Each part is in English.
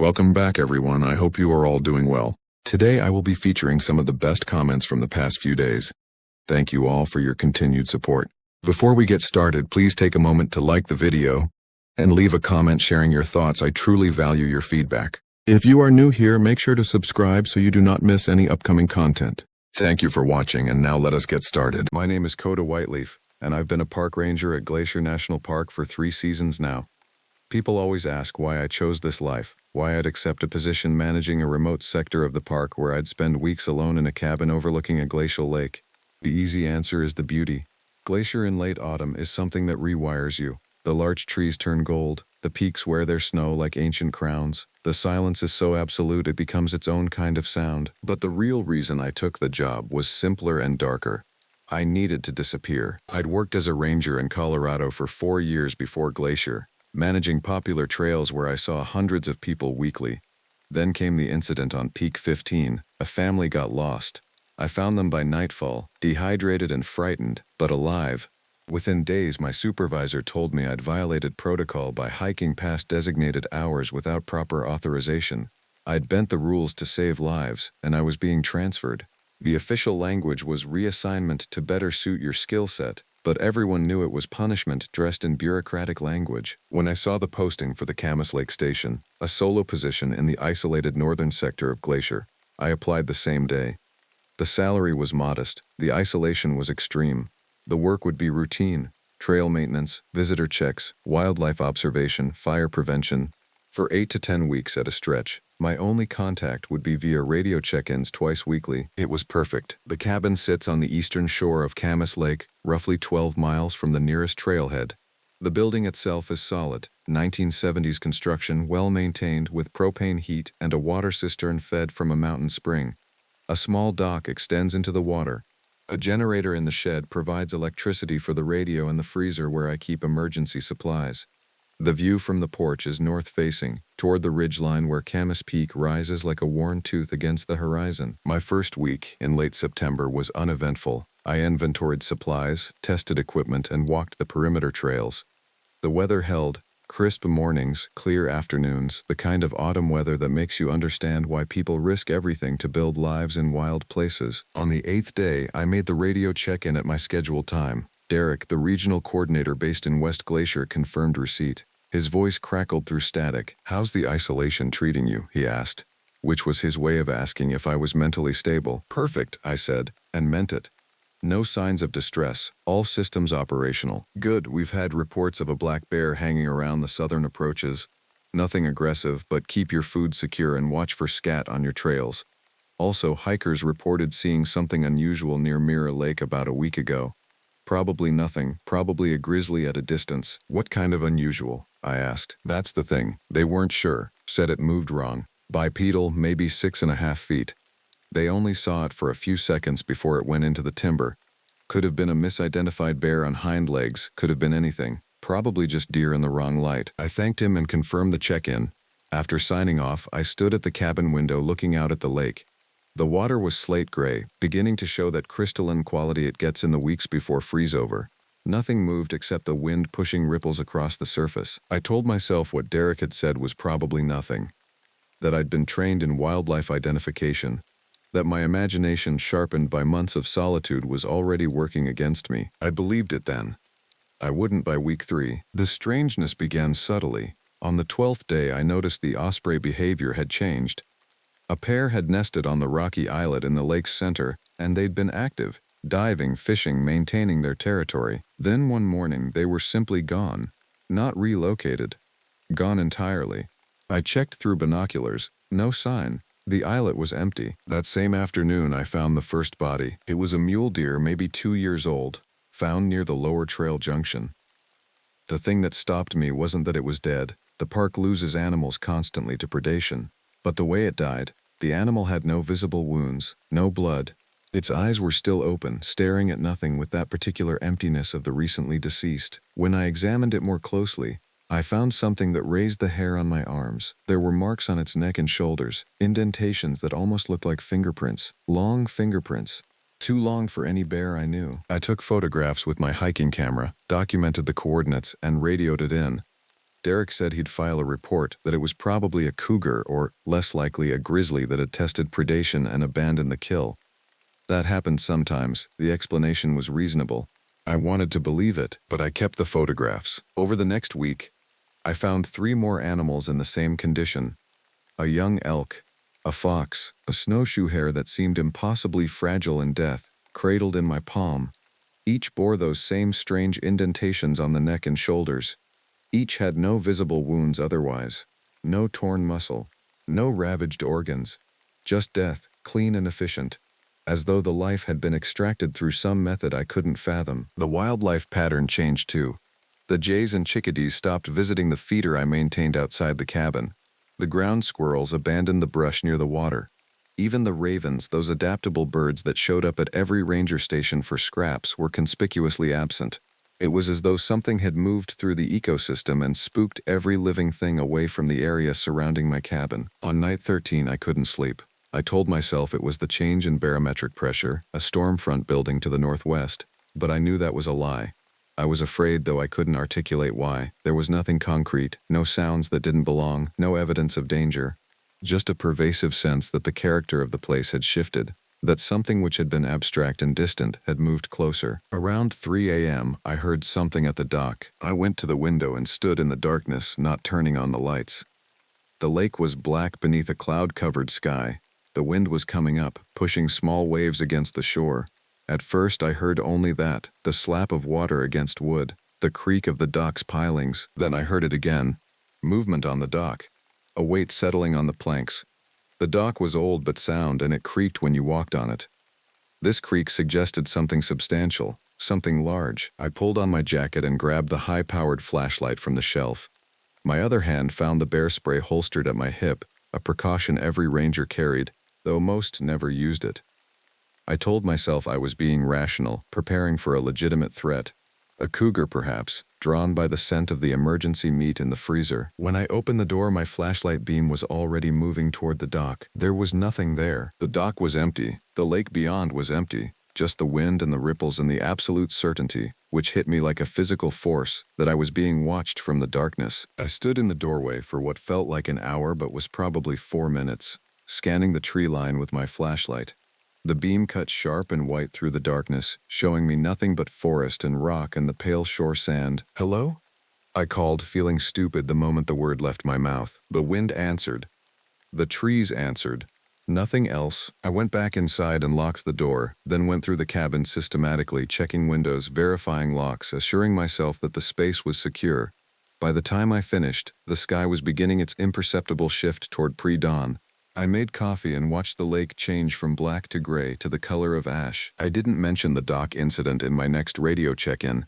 Welcome back, everyone. I hope you are all doing well. Today I will be featuring some of the best comments from the past few days. Thank you all for your continued support. Before we get started, please take a moment to like the video and leave a comment sharing your thoughts. I truly value your feedback. If you are new here, make sure to subscribe so you do not miss any upcoming content. Thank you for watching, and now let us get started. My name is Coda Whiteleaf, and I've been a park ranger at Glacier National Park for 3 seasons now. People always ask why I chose this life, why I'd accept a position managing a remote sector of the park where I'd spend weeks alone in a cabin overlooking a glacial lake. The easy answer is the beauty. Glacier in late autumn is something that rewires you. The large trees turn gold, the peaks wear their snow like ancient crowns. The silence is so absolute it becomes its own kind of sound. But the real reason I took the job was simpler and darker. I needed to disappear. I'd worked as a ranger in Colorado for 4 years before Glacier, managing popular trails where I saw hundreds of people weekly. Then came the incident on Peak 15. A family got lost. I found them by nightfall, dehydrated and frightened, but alive. Within days, my supervisor told me I'd violated protocol by hiking past designated hours without proper authorization. I'd bent the rules to save lives, and I was being transferred. The official language was reassignment to better suit your skill set, but everyone knew it was punishment dressed in bureaucratic language. When I saw the posting for the Camas Lake Station, a solo position in the isolated northern sector of Glacier, I applied the same day. The salary was modest, the isolation was extreme. The work would be routine: trail maintenance, visitor checks, wildlife observation, fire prevention. For 8 to 10 weeks at a stretch, my only contact would be via radio check-ins twice weekly. It was perfect. The cabin sits on the eastern shore of Camas Lake, roughly 12 miles from the nearest trailhead. The building itself is solid, 1970s construction, well-maintained with propane heat and a water cistern fed from a mountain spring. A small dock extends into the water. A generator in the shed provides electricity for the radio and the freezer where I keep emergency supplies. The view from the porch is north-facing, toward the ridgeline where Camas Peak rises like a worn tooth against the horizon. My first week, in late September, was uneventful. I inventoried supplies, tested equipment, and walked the perimeter trails. The weather held: crisp mornings, clear afternoons, the kind of autumn weather that makes you understand why people risk everything to build lives in wild places. On the 8th day, I made the radio check-in at my scheduled time. Derek, the regional coordinator based in West Glacier, confirmed receipt. His voice crackled through static. "How's the isolation treating you?" he asked, which was his way of asking if I was mentally stable. "Perfect," I said, and meant it. No signs of distress, all systems operational. "Good, we've had reports of a black bear hanging around the southern approaches. Nothing aggressive, but keep your food secure and watch for scat on your trails. Also, hikers reported seeing something unusual near Mirror Lake about a week ago. Probably nothing, probably a grizzly at a distance." "What kind of unusual?" I asked. "That's the thing. They weren't sure, said it moved wrong. Bipedal, maybe 6.5 feet. They only saw it for a few seconds before it went into the timber. Could have been a misidentified bear on hind legs, could have been anything. Probably just deer in the wrong light." I thanked him and confirmed the check-in. After signing off, I stood at the cabin window looking out at the lake. The water was slate gray, beginning to show that crystalline quality it gets in the weeks before freeze-over. Nothing moved except the wind pushing ripples across the surface. I told myself what Derek had said was probably nothing. That I'd been trained in wildlife identification. That my imagination, sharpened by months of solitude, was already working against me. I believed it then. I wouldn't by week 3. The strangeness began subtly. On the 12th day, I noticed the osprey behavior had changed. A pair had nested on the rocky islet in the lake's center, and they'd been active, diving, fishing, maintaining their territory. Then one morning, they were simply gone. Not relocated. Gone entirely. I checked through binoculars. No sign. The islet was empty. That same afternoon, I found the first body. It was a mule deer, maybe 2 years old, found near the lower trail junction. The thing that stopped me wasn't that it was dead. The park loses animals constantly to predation. But the way it died, the animal had no visible wounds, no blood. Its eyes were still open, staring at nothing with that particular emptiness of the recently deceased. When I examined it more closely, I found something that raised the hair on my arms. There were marks on its neck and shoulders, indentations that almost looked like fingerprints. Long fingerprints. Too long for any bear I knew. I took photographs with my hiking camera, documented the coordinates, and radioed it in. Derek said he'd file a report, that it was probably a cougar or, less likely, a grizzly that had tested predation and abandoned the kill. That happened sometimes. The explanation was reasonable. I wanted to believe it, but I kept the photographs. Over the next week, I found 3 more animals in the same condition. A young elk, a fox, a snowshoe hare that seemed impossibly fragile in death, cradled in my palm. Each bore those same strange indentations on the neck and shoulders. Each had no visible wounds otherwise, no torn muscle, no ravaged organs, just death, clean and efficient, as though the life had been extracted through some method I couldn't fathom. The wildlife pattern changed too. The jays and chickadees stopped visiting the feeder I maintained outside the cabin. The ground squirrels abandoned the brush near the water. Even the ravens, those adaptable birds that showed up at every ranger station for scraps, were conspicuously absent. It was as though something had moved through the ecosystem and spooked every living thing away from the area surrounding my cabin. On night 13, I couldn't sleep. I told myself it was the change in barometric pressure, a storm front building to the northwest, but I knew that was a lie. I was afraid, though I couldn't articulate why. There was nothing concrete, no sounds that didn't belong, no evidence of danger. Just a pervasive sense that the character of the place had shifted, that something which had been abstract and distant had moved closer. Around 3 a.m., I heard something at the dock. I went to the window and stood in the darkness, not turning on the lights. The lake was black beneath a cloud-covered sky. The wind was coming up, pushing small waves against the shore. At first I heard only that, the slap of water against wood, the creak of the dock's pilings. Then I heard it again. Movement on the dock. A weight settling on the planks. The dock was old but sound, and it creaked when you walked on it. This creak suggested something substantial, something large. I pulled on my jacket and grabbed the high-powered flashlight from the shelf. My other hand found the bear spray holstered at my hip, a precaution every ranger carried, though most never used it. I told myself I was being rational, preparing for a legitimate threat. A cougar, perhaps, drawn by the scent of the emergency meat in the freezer. When I opened the door, my flashlight beam was already moving toward the dock. There was nothing there. The dock was empty. The lake beyond was empty. Just the wind and the ripples and the absolute certainty, which hit me like a physical force, that I was being watched from the darkness. I stood in the doorway for what felt like an hour but was probably 4 minutes, scanning the tree line with my flashlight. The beam cut sharp and white through the darkness, showing me nothing but forest and rock and the pale shore sand. "Hello?" I called, feeling stupid the moment the word left my mouth. The wind answered. The trees answered. Nothing else. I went back inside and locked the door, then went through the cabin systematically, checking windows, verifying locks, assuring myself that the space was secure. By the time I finished, the sky was beginning its imperceptible shift toward pre-dawn. I made coffee and watched the lake change from black to gray to the color of ash. I didn't mention the dock incident in my next radio check-in.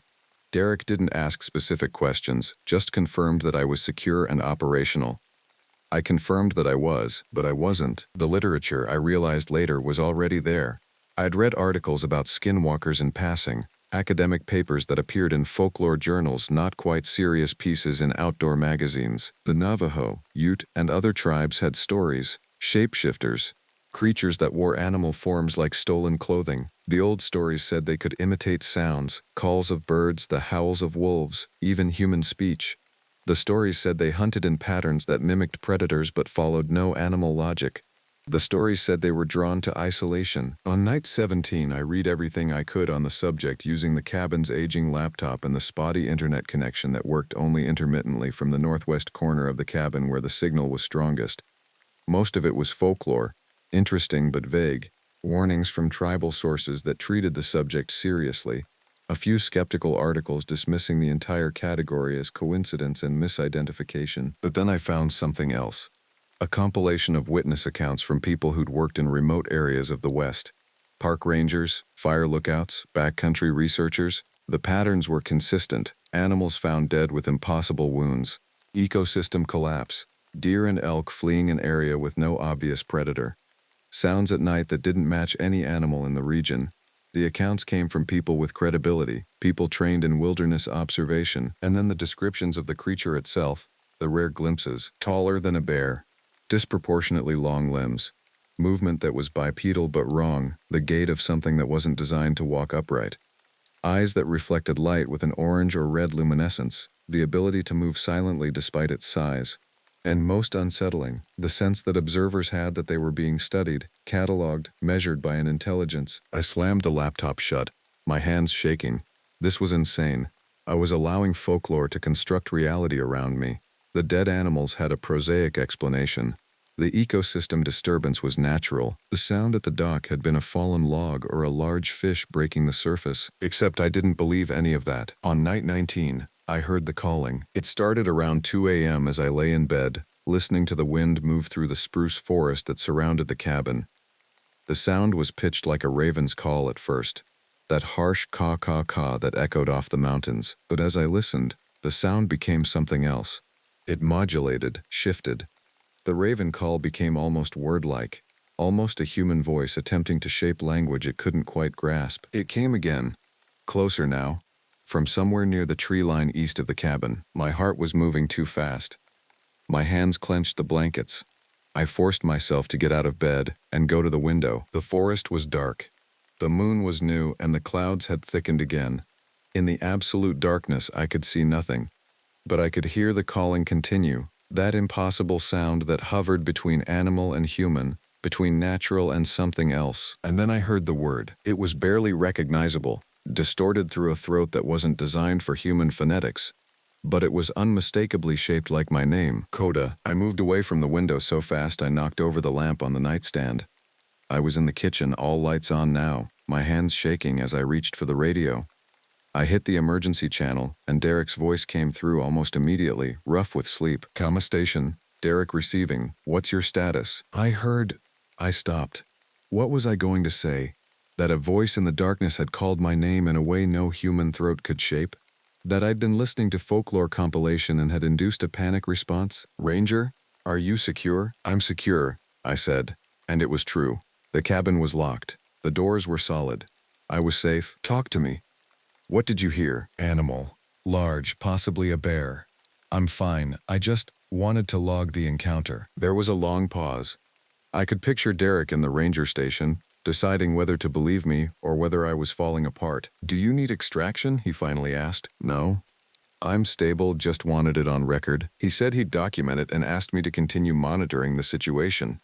Derek didn't ask specific questions, just confirmed that I was secure and operational. I confirmed that I was, but I wasn't. The literature, I realized later, was already there. I'd read articles about skinwalkers in passing, academic papers that appeared in folklore journals, not quite serious pieces in outdoor magazines. The Navajo, Ute, and other tribes had stories. Shapeshifters, creatures that wore animal forms like stolen clothing. The old stories said they could imitate sounds, calls of birds, the howls of wolves, even human speech. The stories said they hunted in patterns that mimicked predators but followed no animal logic. The stories said they were drawn to isolation. On night 17, I read everything I could on the subject using the cabin's aging laptop and the spotty internet connection that worked only intermittently from the northwest corner of the cabin where the signal was strongest. Most of it was folklore, interesting but vague, warnings from tribal sources that treated the subject seriously, a few skeptical articles dismissing the entire category as coincidence and misidentification. But then I found something else. A compilation of witness accounts from people who'd worked in remote areas of the West. Park rangers, fire lookouts, backcountry researchers. The patterns were consistent. Animals found dead with impossible wounds. Ecosystem collapse. Deer and elk fleeing an area with no obvious predator. Sounds at night that didn't match any animal in the region. The accounts came from people with credibility, people trained in wilderness observation, and then the descriptions of the creature itself, the rare glimpses. Taller than a bear, disproportionately long limbs, movement that was bipedal but wrong, the gait of something that wasn't designed to walk upright. Eyes that reflected light with an orange or red luminescence. the ability to move silently despite its size. And most unsettling, the sense that observers had that they were being studied, catalogued, measured by an intelligence. I slammed the laptop shut, my hands shaking. This was insane. I was allowing folklore to construct reality around me. The dead animals had a prosaic explanation. The ecosystem disturbance was natural. The sound at the dock had been a fallen log or a large fish breaking the surface. Except I didn't believe any of that. On night 19, I heard the calling. It started around 2 a.m. as I lay in bed, listening to the wind move through the spruce forest that surrounded the cabin. The sound was pitched like a raven's call at first, that harsh caw-caw-caw that echoed off the mountains. But as I listened, the sound became something else. It modulated, shifted. The raven call became almost word-like, almost a human voice attempting to shape language it couldn't quite grasp. It came again, closer now, from somewhere near the tree line east of the cabin. My heart was moving too fast. My hands clenched the blankets. I forced myself to get out of bed and go to the window. The forest was dark. The moon was new and the clouds had thickened again. In the absolute darkness, I could see nothing. But I could hear the calling continue, that impossible sound that hovered between animal and human, between natural and something else. And then I heard the word. It was barely recognizable, distorted through a throat that wasn't designed for human phonetics. But it was unmistakably shaped like my name, Coda. I moved away from the window so fast I knocked over the lamp on the nightstand. I was in the kitchen, all lights on now, my hands shaking as I reached for the radio. I hit the emergency channel, and Derek's voice came through almost immediately, rough with sleep. Camas station, Derek receiving. What's your status? I stopped. What was I going to say? That a voice in the darkness had called my name in a way no human throat could shape? That I'd been listening to folklore compilation and had induced a panic response? Ranger, are you secure? I'm secure, I said. And it was true. The cabin was locked. The doors were solid. I was safe. Talk to me. What did you hear? Animal. Large, possibly a bear. I'm fine. I just wanted to log the encounter. There was a long pause. I could picture Derek in the ranger station, deciding whether to believe me or whether I was falling apart. Do you need extraction? He finally asked. No. I'm stable, just wanted it on record. He said he'd document it and asked me to continue monitoring the situation.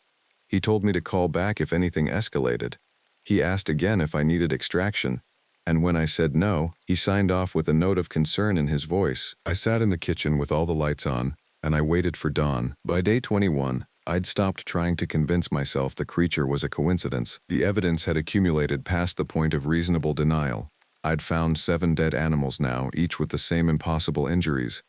He told me to call back if anything escalated. He asked again if I needed extraction. And when I said no, he signed off with a note of concern in his voice. I sat in the kitchen with all the lights on, and I waited for dawn. By day 21, I'd stopped trying to convince myself the creature was a coincidence. The evidence had accumulated past the point of reasonable denial. I'd found 7 dead animals now, each with the same impossible injuries.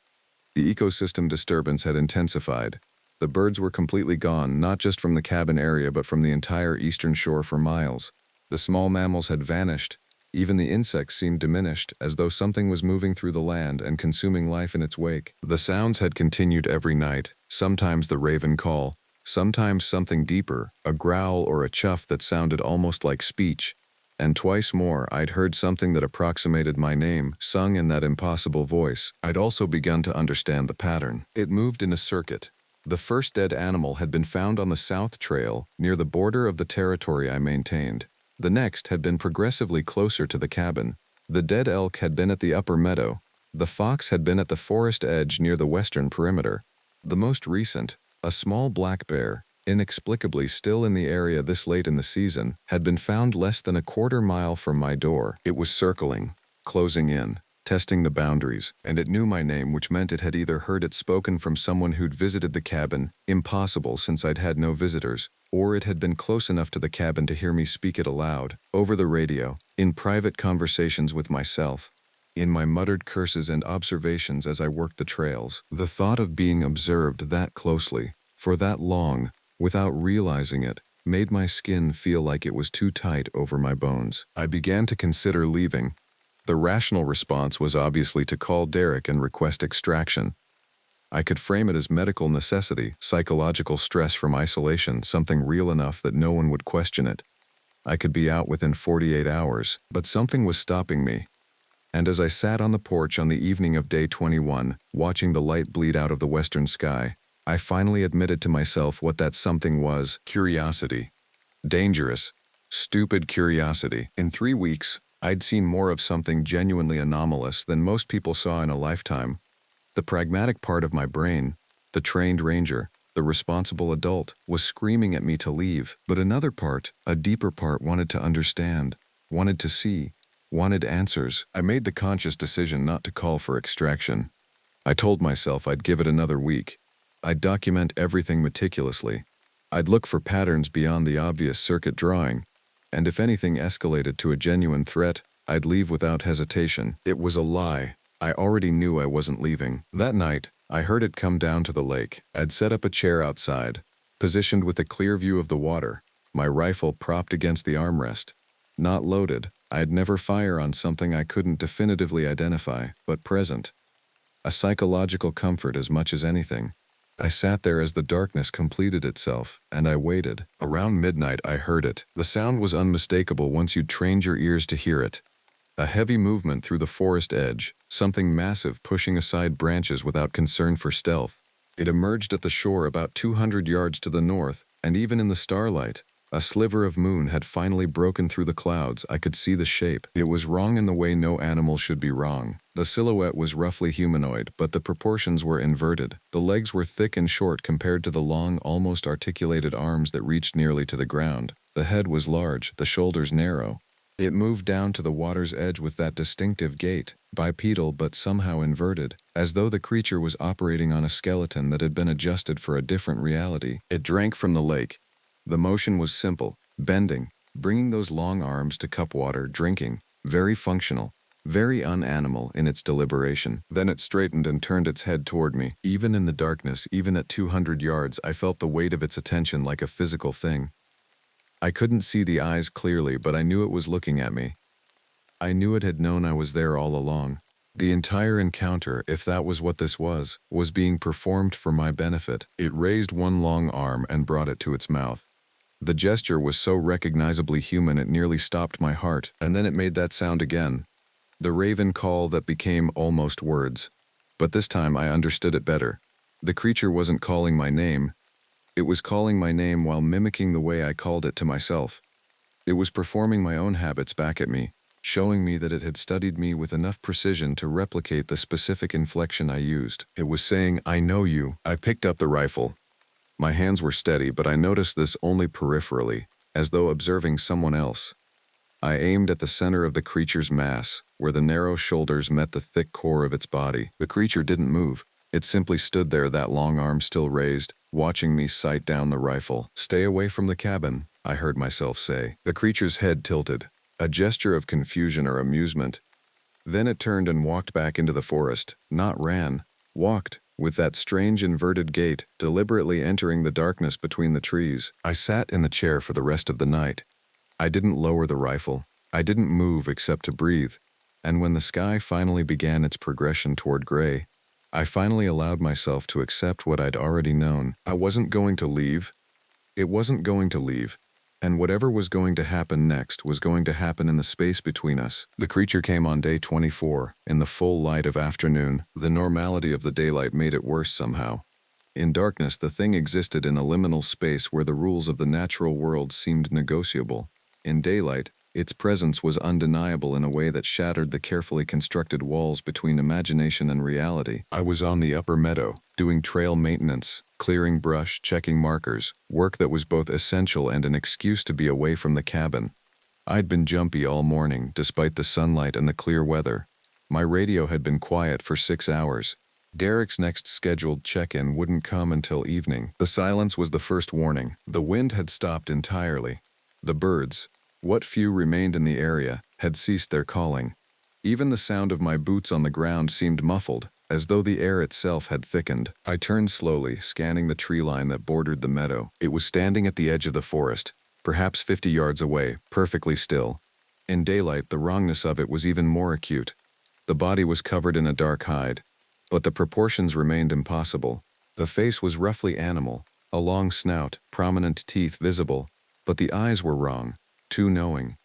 The ecosystem disturbance had intensified. The birds were completely gone, not just from the cabin area but from the entire eastern shore for miles. The small mammals had vanished. Even the insects seemed diminished, as though something was moving through the land and consuming life in its wake. The sounds had continued every night, sometimes the raven call, sometimes something deeper, a growl or a chuff that sounded almost like speech. And twice more, I'd heard something that approximated my name, sung in that impossible voice. I'd also begun to understand the pattern. It moved in a circuit. The first dead animal had been found on the South Trail, near the border of the territory I maintained. The next had been progressively closer to the cabin. The dead elk had been at the upper meadow. The fox had been at the forest edge near the western perimeter. The most recent, a small black bear, inexplicably still in the area this late in the season, had been found less than a quarter mile from my door. It was circling, closing in, testing the boundaries, and it knew my name, which meant it had either heard it spoken from someone who'd visited the cabin, impossible since I'd had no visitors, or it had been close enough to the cabin to hear me speak it aloud, over the radio, in private conversations with myself, in my muttered curses and observations as I worked the trails. The thought of being observed that closely, for that long, without realizing it, made my skin feel like it was too tight over my bones. I began to consider leaving. The rational response was obviously to call Derek and request extraction. I could frame it as medical necessity, psychological stress from isolation, something real enough that no one would question it. I could be out within 48 hours, but something was stopping me. And as I sat on the porch on the evening of day 21, watching the light bleed out of the western sky, I finally admitted to myself what that something was: curiosity. Dangerous, stupid curiosity. In 3 weeks, I'd seen more of something genuinely anomalous than most people saw in a lifetime. The pragmatic part of my brain, the trained ranger, the responsible adult, was screaming at me to leave, but another part, a deeper part, wanted to understand, wanted to see, wanted answers. I made the conscious decision not to call for extraction. I told myself I'd give it another week. I'd document everything meticulously. I'd look for patterns beyond the obvious circuit drawing, and if anything escalated to a genuine threat, I'd leave without hesitation. It was a lie. I already knew I wasn't leaving. That night, I heard it come down to the lake. I'd set up a chair outside, positioned with a clear view of the water, my rifle propped against the armrest. Not loaded, I'd never fire on something I couldn't definitively identify, but present. A psychological comfort as much as anything. I sat there as the darkness completed itself, and I waited. Around midnight I heard it. The sound was unmistakable once you'd trained your ears to hear it. A heavy movement through the forest edge, something massive pushing aside branches without concern for stealth. It emerged at the shore about 200 yards to the north, and even in the starlight, a sliver of moon had finally broken through the clouds. I could see the shape. It was wrong in the way no animal should be wrong. The silhouette was roughly humanoid, but the proportions were inverted. The legs were thick and short compared to the long, almost articulated arms that reached nearly to the ground. The head was large, the shoulders narrow. It moved down to the water's edge with that distinctive gait, bipedal but somehow inverted, as though the creature was operating on a skeleton that had been adjusted for a different reality. It drank from the lake. The motion was simple, bending, bringing those long arms to cup water, drinking, very functional, very unanimal in its deliberation. Then it straightened and turned its head toward me. Even in the darkness, even at 200 yards, I felt the weight of its attention like a physical thing. I couldn't see the eyes clearly, but I knew it was looking at me. I knew it had known I was there all along. The entire encounter, if that was what this was being performed for my benefit. It raised one long arm and brought it to its mouth. The gesture was so recognizably human it nearly stopped my heart, and then it made that sound again. The raven call that became almost words. But this time I understood it better. The creature wasn't calling my name. It was calling my name while mimicking the way I called it to myself. It was performing my own habits back at me, showing me that it had studied me with enough precision to replicate the specific inflection I used. It was saying, "I know you." I picked up the rifle. My hands were steady, but I noticed this only peripherally, as though observing someone else. I aimed at the center of the creature's mass, where the narrow shoulders met the thick core of its body. The creature didn't move. It simply stood there, that long arm still raised, watching me sight down the rifle. "Stay away from the cabin," I heard myself say. The creature's head tilted, a gesture of confusion or amusement. Then it turned and walked back into the forest, not ran, walked, with that strange inverted gait, deliberately entering the darkness between the trees. I sat in the chair for the rest of the night. I didn't lower the rifle. I didn't move except to breathe. And when the sky finally began its progression toward gray, I finally allowed myself to accept what I'd already known. I wasn't going to leave. It wasn't going to leave. And whatever was going to happen next was going to happen in the space between us. The creature came on day 24, in the full light of afternoon. The normality of the daylight made it worse somehow. In darkness, the thing existed in a liminal space where the rules of the natural world seemed negotiable. In daylight, its presence was undeniable in a way that shattered the carefully constructed walls between imagination and reality. I was on the upper meadow, doing trail maintenance, clearing brush, checking markers, work that was both essential and an excuse to be away from the cabin. I'd been jumpy all morning, despite the sunlight and the clear weather. My radio had been quiet for 6 hours. Derek's next scheduled check-in wouldn't come until evening. The silence was the first warning. The wind had stopped entirely. The birds, what few remained in the area, had ceased their calling. Even the sound of my boots on the ground seemed muffled, as though the air itself had thickened. I turned slowly, scanning the tree line that bordered the meadow. It was standing at the edge of the forest, perhaps 50 yards away, perfectly still. In daylight, the wrongness of it was even more acute. The body was covered in a dark hide, but the proportions remained impossible. The face was roughly animal, a long snout, prominent teeth visible, but the eyes were wrong. Too knowing.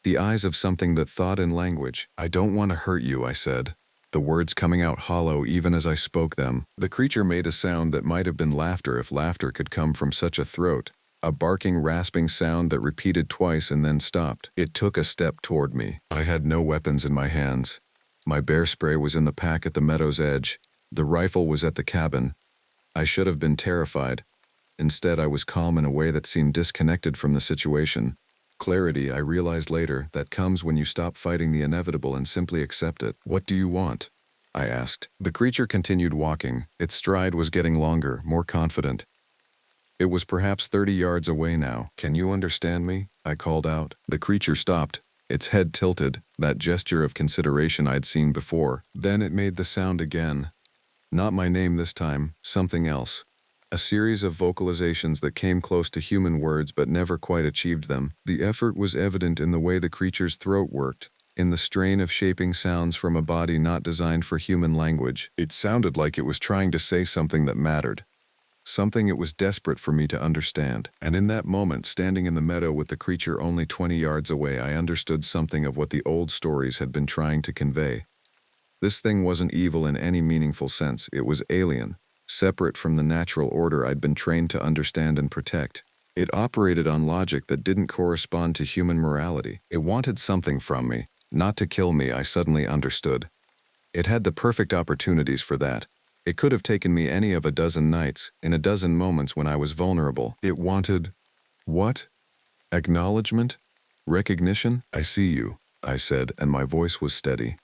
The eyes of something that thought in language. "I don't want to hurt you," I said, the words coming out hollow even as I spoke them. The creature made a sound that might have been laughter if laughter could come from such a throat, a barking, rasping sound that repeated twice and then stopped. It took a step toward me. I had no weapons in my hands. My bear spray was in the pack at the meadow's edge. The rifle was at the cabin. I should have been terrified. Instead, I was calm in a way that seemed disconnected from the situation. Clarity, I realized later, that comes when you stop fighting the inevitable and simply accept it. "What do you want?" I asked. The creature continued walking. Its stride was getting longer, more confident. It was perhaps 30 yards away now. "Can you understand me?" I called out. The creature stopped, its head tilted, that gesture of consideration I'd seen before. Then it made the sound again. Not my name this time, something else. A series of vocalizations that came close to human words but never quite achieved them. The effort was evident in the way the creature's throat worked, in the strain of shaping sounds from a body not designed for human language. It sounded like it was trying to say something that mattered. Something it was desperate for me to understand. And in that moment, standing in the meadow with the creature only 20 yards away, I understood something of what the old stories had been trying to convey. This thing wasn't evil in any meaningful sense. It was alien, separate from the natural order I'd been trained to understand and protect. It operated on logic that didn't correspond to human morality. It wanted something from me, not to kill me, I suddenly understood. It had the perfect opportunities for that. It could have taken me any of a dozen nights, in a dozen moments when I was vulnerable. It wanted… what? Acknowledgement? Recognition? "I see you," I said, and my voice was steady.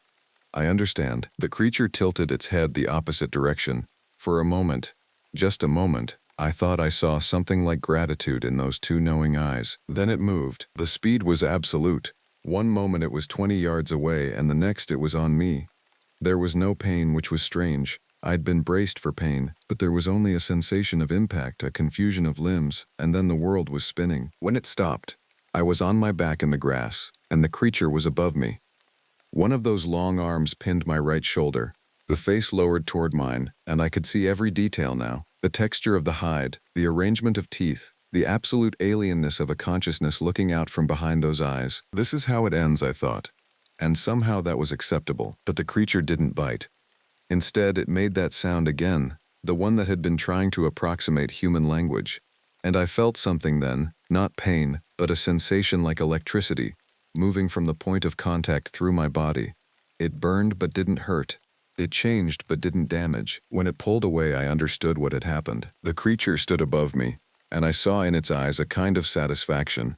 "I understand." The creature tilted its head the opposite direction. For a moment, just a moment, I thought I saw something like gratitude in those two knowing eyes. Then it moved. The speed was absolute. One moment it was 20 yards away, and the next it was on me. There was no pain, which was strange. I'd been braced for pain, but there was only a sensation of impact, a confusion of limbs, and then the world was spinning. When it stopped, I was on my back in the grass, and the creature was above me. One of those long arms pinned my right shoulder. The face lowered toward mine, and I could see every detail now. The texture of the hide, the arrangement of teeth, the absolute alienness of a consciousness looking out from behind those eyes. This is how it ends, I thought. And somehow that was acceptable. But the creature didn't bite. Instead, it made that sound again, the one that had been trying to approximate human language. And I felt something then, not pain, but a sensation like electricity, moving from the point of contact through my body. It burned but didn't hurt. It changed but didn't damage. When it pulled away, I understood what had happened. The creature stood above me, and I saw in its eyes a kind of satisfaction.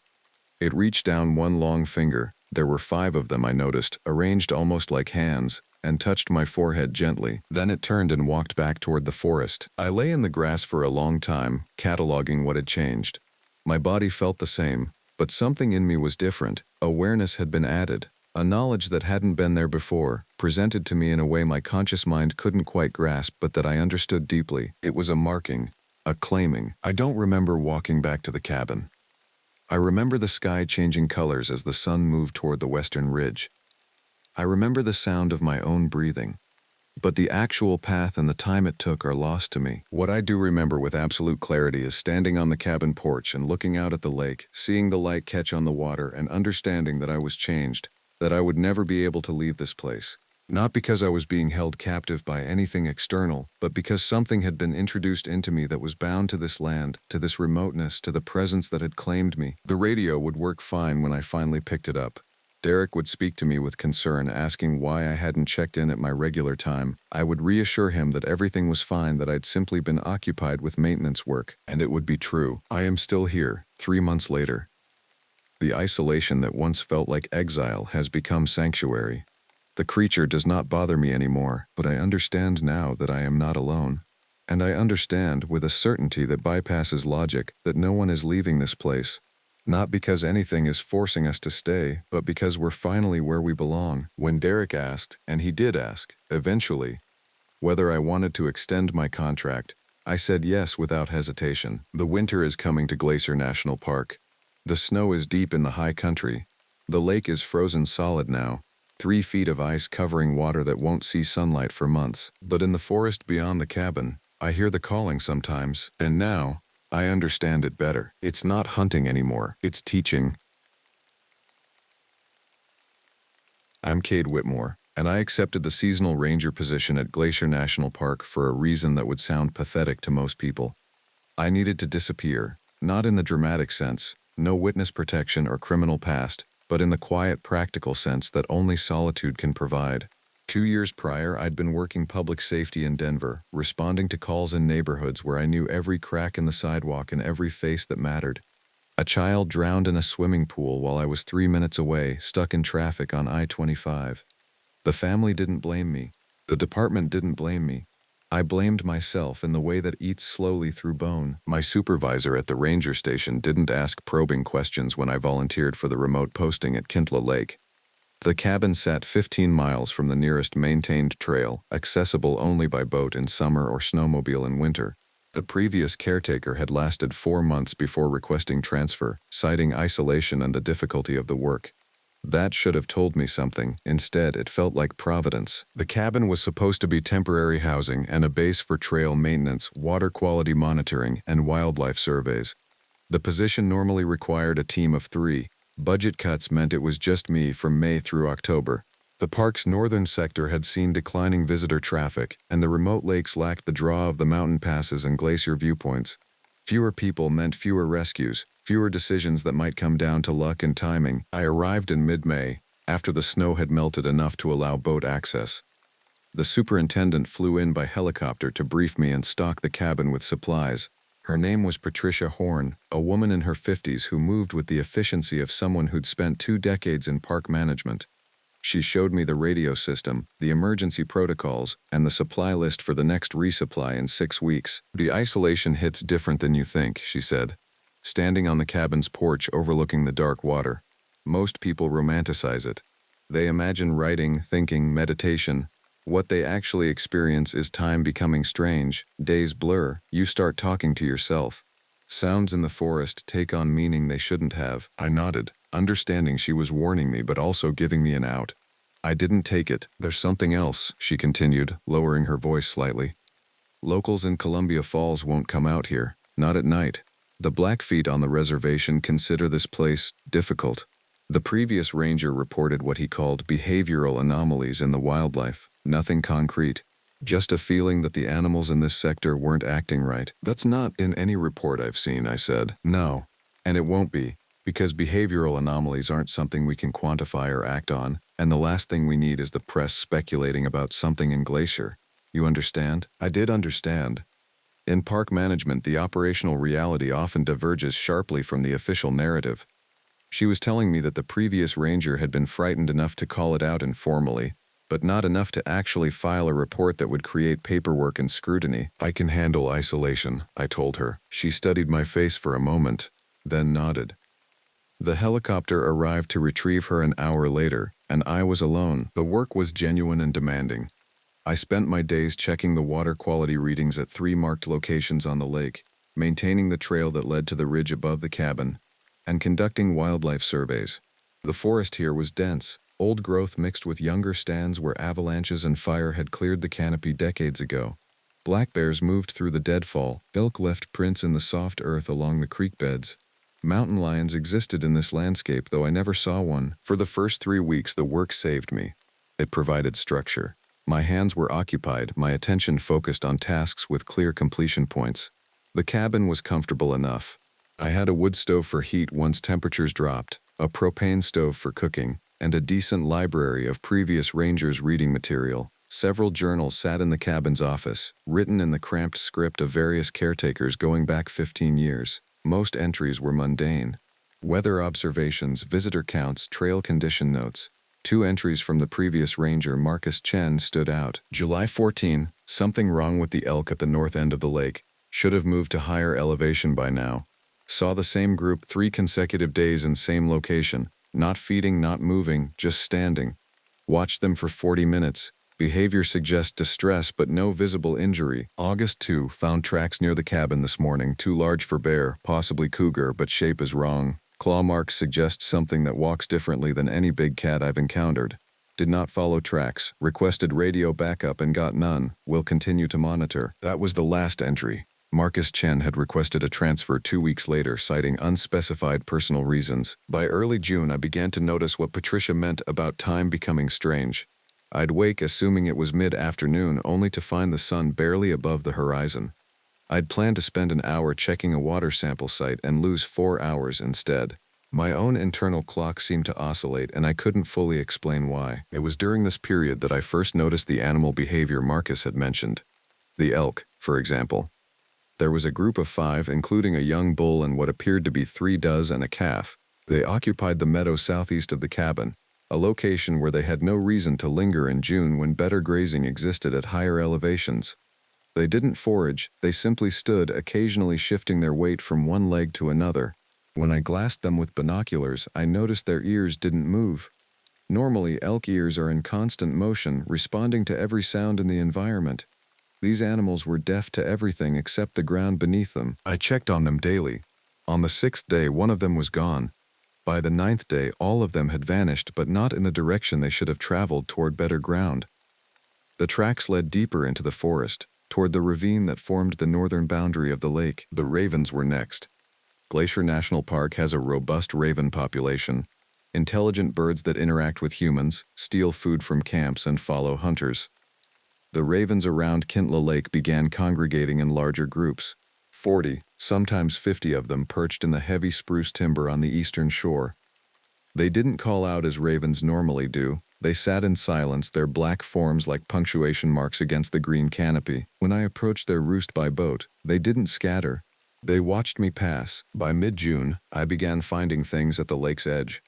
It reached down one long finger. There were 5 of them, I noticed, arranged almost like hands, and touched my forehead gently. Then it turned and walked back toward the forest. I lay in the grass for a long time, cataloging what had changed. My body felt the same, but something in me was different. Awareness had been added, a knowledge that hadn't been there before, presented to me in a way my conscious mind couldn't quite grasp, but that I understood deeply. It was a marking, a claiming. I don't remember walking back to the cabin. I remember the sky changing colors as the sun moved toward the western ridge. I remember the sound of my own breathing. But the actual path and the time it took are lost to me. What I do remember with absolute clarity is standing on the cabin porch and looking out at the lake, seeing the light catch on the water and understanding that I was changed, that I would never be able to leave this place. Not because I was being held captive by anything external, but because something had been introduced into me that was bound to this land, to this remoteness, to the presence that had claimed me. The radio would work fine when I finally picked it up. Derek would speak to me with concern, asking why I hadn't checked in at my regular time. I would reassure him that everything was fine, that I'd simply been occupied with maintenance work, and it would be true. I am still here, 3 months later. The isolation that once felt like exile has become sanctuary. The creature does not bother me anymore, but I understand now that I am not alone. And I understand, with a certainty that bypasses logic, that no one is leaving this place. Not because anything is forcing us to stay, but because we're finally where we belong. When Derek asked, and he did ask, eventually, whether I wanted to extend my contract, I said yes without hesitation. The winter is coming to Glacier National Park. The snow is deep in the high country. The lake is frozen solid now, 3 feet of ice covering water that won't see sunlight for months. But in the forest beyond the cabin, I hear the calling sometimes, and now, I understand it better. It's not hunting anymore, it's teaching. I'm Cade Whitmore, and I accepted the seasonal ranger position at Glacier National Park for a reason that would sound pathetic to most people. I needed to disappear, not in the dramatic sense, no witness protection or criminal past, but in the quiet, practical sense that only solitude can provide. 2 years prior, I'd been working public safety in Denver, responding to calls in neighborhoods where I knew every crack in the sidewalk and every face that mattered. A child drowned in a swimming pool while I was 3 minutes away, stuck in traffic on I-25. The family didn't blame me. The department didn't blame me. I blamed myself in the way that eats slowly through bone. My supervisor at the ranger station didn't ask probing questions when I volunteered for the remote posting at Kinta Lake. The cabin sat 15 miles from the nearest maintained trail, accessible only by boat in summer or snowmobile in winter. The previous caretaker had lasted 4 months before requesting transfer, citing isolation and the difficulty of the work. That should have told me something. Instead, it felt like providence. The cabin was supposed to be temporary housing and a base for trail maintenance, water quality monitoring, and wildlife surveys. The position normally required a team of 3. Budget cuts meant it was just me from May through October. The park's northern sector had seen declining visitor traffic, and the remote lakes lacked the draw of the mountain passes and glacier viewpoints. Fewer people meant fewer rescues, fewer decisions that might come down to luck and timing. I arrived in mid-May, after the snow had melted enough to allow boat access. The superintendent flew in by helicopter to brief me and stock the cabin with supplies. Her name was Patricia Horn, a woman in her 50s who moved with the efficiency of someone who'd spent 2 decades in park management. She showed me the radio system, the emergency protocols, and the supply list for the next resupply in 6 weeks. "The isolation hit's different than you think," she said, standing on the cabin's porch overlooking the dark water. "Most people romanticize it. They imagine writing, thinking, meditation. What they actually experience is time becoming strange, days blur, you start talking to yourself. Sounds in the forest take on meaning they shouldn't have." I nodded, understanding she was warning me but also giving me an out. I didn't take it. "There's something else," she continued, lowering her voice slightly. "Locals in Columbia Falls won't come out here, not at night. The Blackfeet on the reservation consider this place difficult." The previous ranger reported what he called behavioral anomalies in the wildlife. Nothing concrete. Just a feeling that the animals in this sector weren't acting right. "That's not in any report I've seen," I said. "No, and it won't be, because behavioral anomalies aren't something we can quantify or act on, and the last thing we need is the press speculating about something in Glacier. You understand?" I did understand. In park management, the operational reality often diverges sharply from the official narrative. She was telling me that the previous ranger had been frightened enough to call it out informally, but not enough to actually file a report that would create paperwork and scrutiny. "I can handle isolation," I told her. She studied my face for a moment, then nodded. The helicopter arrived to retrieve her an hour later, and I was alone. The work was genuine and demanding. I spent my days checking the water quality readings at 3 marked locations on the lake, maintaining the trail that led to the ridge above the cabin, and conducting wildlife surveys. The forest here was dense, old growth mixed with younger stands where avalanches and fire had cleared the canopy decades ago. Black bears moved through the deadfall, elk left prints in the soft earth along the creek beds. Mountain lions existed in this landscape, though I never saw one. For the first 3 weeks, the work saved me. It provided structure. My hands were occupied, my attention focused on tasks with clear completion points. The cabin was comfortable enough. I had a wood stove for heat once temperatures dropped, a propane stove for cooking, and a decent library of previous rangers' reading material. Several journals sat in the cabin's office, written in the cramped script of various caretakers going back 15 years. Most entries were mundane. Weather observations, visitor counts, trail condition notes. 2 entries from the previous ranger, Marcus Chen, stood out. July 14, something wrong with the elk at the north end of the lake. Should have moved to higher elevation by now. Saw the same group 3 consecutive days in same location. Not feeding, not moving, just standing. Watched them for 40 minutes. Behavior suggests distress but no visible injury. August 2, found tracks near the cabin this morning, too large for bear, possibly cougar, but shape is wrong. Claw marks suggest something that walks differently than any big cat I've encountered. Did not follow tracks, requested radio backup and got none. Will continue to monitor. That was the last entry. Marcus Chen had requested a transfer 2 weeks later, citing unspecified personal reasons. By early June, I began to notice what Patricia meant about time becoming strange. I'd wake assuming it was mid-afternoon, only to find the sun barely above the horizon. I'd planned to spend an hour checking a water sample site and lose 4 hours instead. My own internal clock seemed to oscillate, and I couldn't fully explain why. It was during this period that I first noticed the animal behavior Marcus had mentioned. The elk, for example. There was a group of 5, including a young bull and what appeared to be 3 does and a calf. They occupied the meadow southeast of the cabin, a location where they had no reason to linger in June when better grazing existed at higher elevations. They didn't forage, they simply stood, occasionally shifting their weight from one leg to another. When I glassed them with binoculars, I noticed their ears didn't move. Normally, elk ears are in constant motion, responding to every sound in the environment. These animals were deaf to everything except the ground beneath them. I checked on them daily. On the 6th day, one of them was gone. By the 9th day, all of them had vanished, but not in the direction they should have traveled toward better ground. The tracks led deeper into the forest, toward the ravine that formed the northern boundary of the lake. The ravens were next. Glacier National Park has a robust raven population, intelligent birds that interact with humans, steal food from camps, and follow hunters. The ravens around Kinta Lake began congregating in larger groups, 40, sometimes 50 of them perched in the heavy spruce timber on the eastern shore. They didn't call out as ravens normally do. They sat in silence, their black forms like punctuation marks against the green canopy. When I approached their roost by boat, they didn't scatter. They watched me pass. By mid-June, I began finding things at the lake's edge.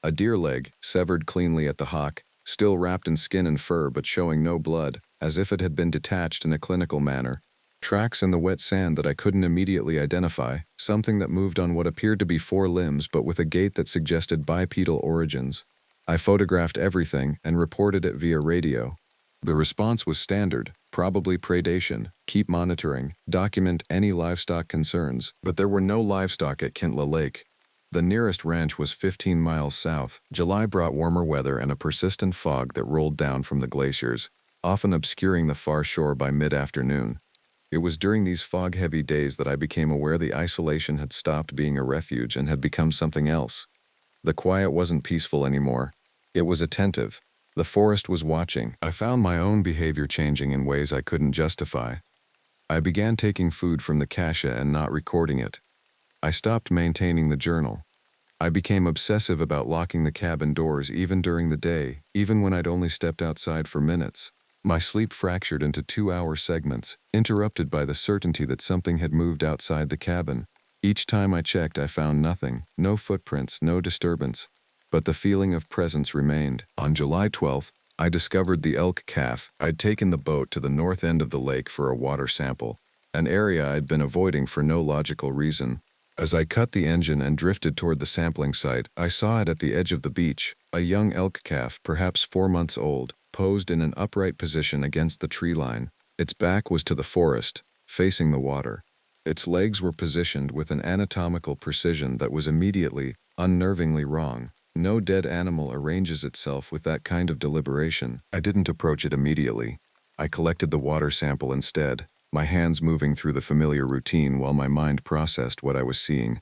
A deer leg, severed cleanly at the hock, still wrapped in skin and fur but showing no blood, as if it had been detached in a clinical manner. Tracks in the wet sand that I couldn't immediately identify, something that moved on what appeared to be 4 limbs but with a gait that suggested bipedal origins. I photographed everything and reported it via radio. The response was standard, probably predation, keep monitoring, document any livestock concerns, but there were no livestock at Kinta Lake. The nearest ranch was 15 miles south. July brought warmer weather and a persistent fog that rolled down from the glaciers, often obscuring the far shore by mid-afternoon. It was during these fog-heavy days that I became aware the isolation had stopped being a refuge and had become something else. The quiet wasn't peaceful anymore. It was attentive. The forest was watching. I found my own behavior changing in ways I couldn't justify. I began taking food from the cache and not recording it. I stopped maintaining the journal. I became obsessive about locking the cabin doors even during the day, even when I'd only stepped outside for minutes. My sleep fractured into 2-hour segments, interrupted by the certainty that something had moved outside the cabin. Each time I checked, I found nothing, no footprints, no disturbance. But the feeling of presence remained. On July 12th, I discovered the elk calf. I'd taken the boat to the north end of the lake for a water sample, an area I'd been avoiding for no logical reason. As I cut the engine and drifted toward the sampling site, I saw it at the edge of the beach, a young elk calf, perhaps 4 months old, posed in an upright position against the tree line. Its back was to the forest, facing the water. Its legs were positioned with an anatomical precision that was immediately, unnervingly wrong. No dead animal arranges itself with that kind of deliberation. I didn't approach it immediately. I collected the water sample instead, my hands moving through the familiar routine while my mind processed what I was seeing.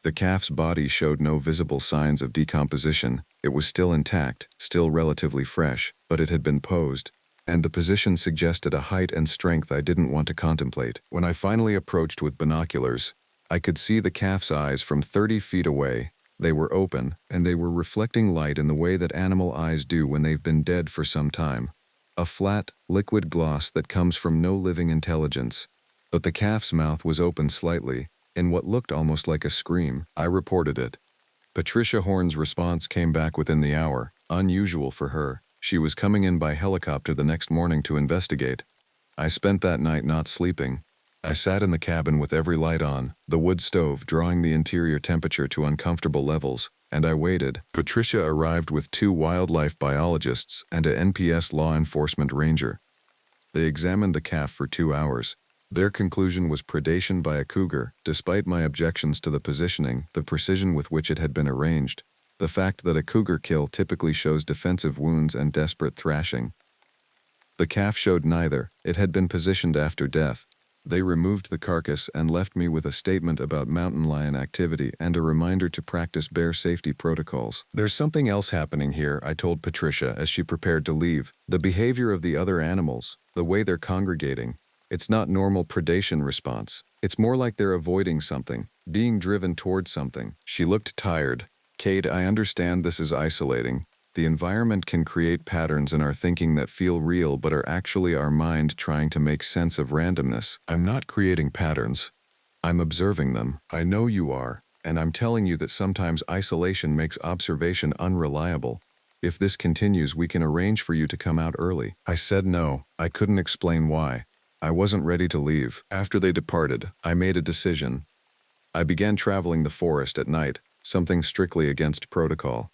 The calf's body showed no visible signs of decomposition. It was still intact, still relatively fresh, but it had been posed, and the position suggested a height and strength I didn't want to contemplate. When I finally approached with binoculars, I could see the calf's eyes from 30 feet away. They were open, and they were reflecting light in the way that animal eyes do when they've been dead for some time. A flat, liquid gloss that comes from no living intelligence. But the calf's mouth was open slightly, in what looked almost like a scream. I reported it. Patricia Horn's response came back within the hour, unusual for her. She was coming in by helicopter the next morning to investigate. I spent that night not sleeping. I sat in the cabin with every light on, the wood stove drawing the interior temperature to uncomfortable levels, and I waited. Patricia arrived with 2 wildlife biologists and a NPS law enforcement ranger. They examined the calf for 2 hours. Their conclusion was predation by a cougar, despite my objections to the positioning, the precision with which it had been arranged, the fact that a cougar kill typically shows defensive wounds and desperate thrashing. The calf showed neither. It had been positioned after death. They removed the carcass and left me with a statement about mountain lion activity and a reminder to practice bear safety protocols. There's something else happening here, I told Patricia as she prepared to leave. The behavior of the other animals, the way they're congregating. It's not normal predation response. It's more like they're avoiding something, being driven towards something. She looked tired, Cade, I understand this is isolating. The environment can create patterns in our thinking that feel real but are actually our mind trying to make sense of randomness. I'm not creating patterns. I'm observing them. I know you are, and I'm telling you that sometimes isolation makes observation unreliable. If this continues, we can arrange for you to come out early. I said no. I couldn't explain why. I wasn't ready to leave. After they departed, I made a decision. I began traveling the forest at night, something strictly against protocol.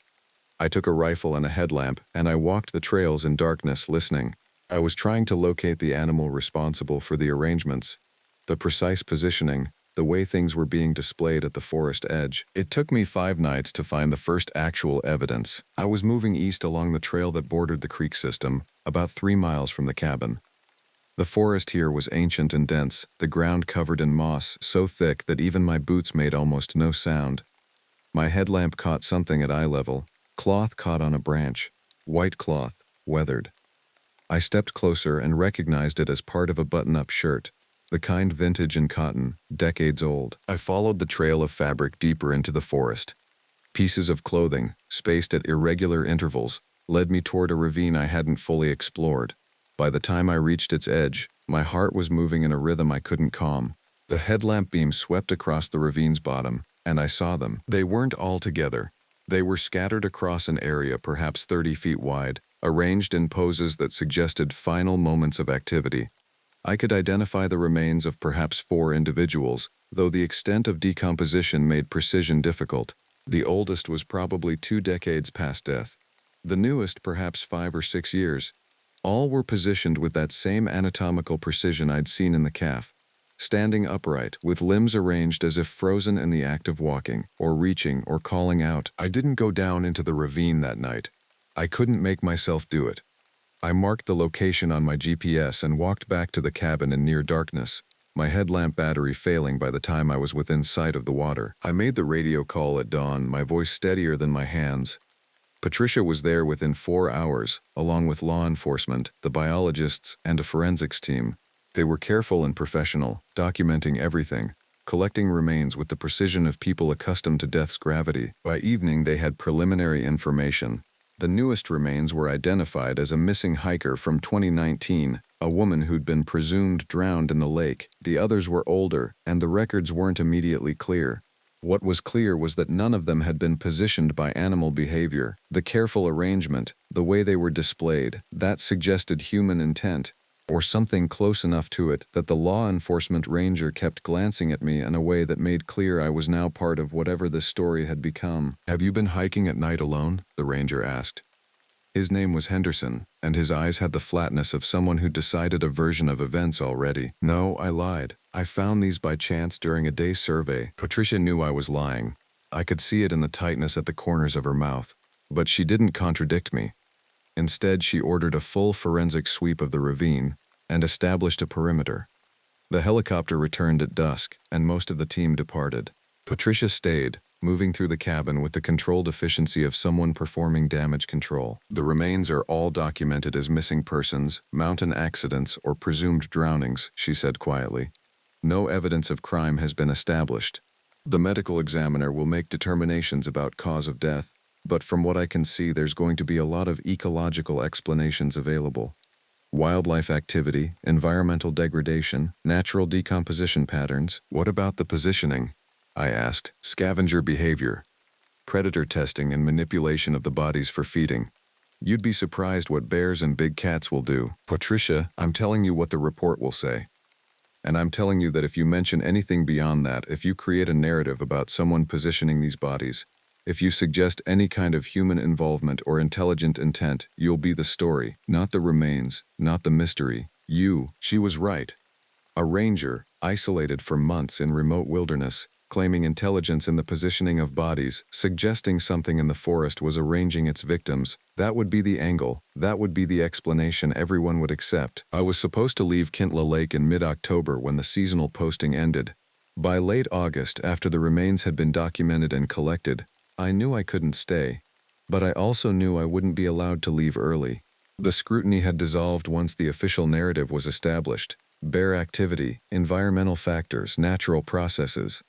I took a rifle and a headlamp, and I walked the trails in darkness, listening. I was trying to locate the animal responsible for the arrangements, the precise positioning, the way things were being displayed at the forest edge. It took me 5 nights to find the first actual evidence. I was moving east along the trail that bordered the creek system, about 3 miles from the cabin. The forest here was ancient and dense, the ground covered in moss so thick that even my boots made almost no sound. My headlamp caught something at eye level. Cloth caught on a branch. White cloth, weathered. I stepped closer and recognized it as part of a button-up shirt, the kind vintage in cotton, decades old. I followed the trail of fabric deeper into the forest. Pieces of clothing, spaced at irregular intervals, led me toward a ravine I hadn't fully explored. By the time I reached its edge, my heart was moving in a rhythm I couldn't calm. The headlamp beam swept across the ravine's bottom, and I saw them. They weren't all together. They were scattered across an area perhaps 30 feet wide, arranged in poses that suggested final moments of activity. I could identify the remains of perhaps 4 individuals, though the extent of decomposition made precision difficult. The oldest was probably 2 decades past death. The newest perhaps 5 or 6 years. All were positioned with that same anatomical precision I'd seen in the calf, standing upright, with limbs arranged as if frozen in the act of walking, or reaching, or calling out. I didn't go down into the ravine that night. I couldn't make myself do it. I marked the location on my GPS and walked back to the cabin in near darkness, my headlamp battery failing by the time I was within sight of the water. I made the radio call at dawn, my voice steadier than my hands. Patricia was there within 4 hours, along with law enforcement, the biologists, and a forensics team. They were careful and professional, documenting everything, collecting remains with the precision of people accustomed to death's gravity. By evening, they had preliminary information. The newest remains were identified as a missing hiker from 2019, a woman who'd been presumed drowned in the lake. The others were older, and the records weren't immediately clear. What was clear was that none of them had been positioned by animal behavior. The careful arrangement, the way they were displayed, that suggested human intent, or something close enough to it that the law enforcement ranger kept glancing at me in a way that made clear I was now part of whatever this story had become. "Have you been hiking at night alone?" the ranger asked. His name was Henderson, and his eyes had the flatness of someone who decided a version of events already. "No," I lied. "I found these by chance during a day survey." Patricia knew I was lying. I could see it in the tightness at the corners of her mouth. But she didn't contradict me. Instead, she ordered a full forensic sweep of the ravine and established a perimeter. The helicopter returned at dusk, and most of the team departed. Patricia stayed, moving through the cabin with the controlled efficiency of someone performing damage control. "The remains are all documented as missing persons, mountain accidents, or presumed drownings," she said quietly. "No evidence of crime has been established. The medical examiner will make determinations about cause of death, but from what I can see, there's going to be a lot of ecological explanations available. Wildlife activity, environmental degradation, natural decomposition patterns." "What about the positioning?" I asked. "Scavenger behavior, predator testing, and manipulation of the bodies for feeding. You'd be surprised what bears and big cats will do." "Patricia, I'm telling you what the report will say. And I'm telling you that if you mention anything beyond that, if you create a narrative about someone positioning these bodies, if you suggest any kind of human involvement or intelligent intent, you'll be the story, not the remains, not the mystery. You." She was right. A ranger, isolated for months in remote wilderness, claiming intelligence in the positioning of bodies, suggesting something in the forest was arranging its victims. That would be the angle, that would be the explanation everyone would accept. I was supposed to leave Kinta Lake in mid-October when the seasonal posting ended. By late August, after the remains had been documented and collected, I knew I couldn't stay. But I also knew I wouldn't be allowed to leave early. The scrutiny had dissolved once the official narrative was established. Bear activity, environmental factors, natural processes.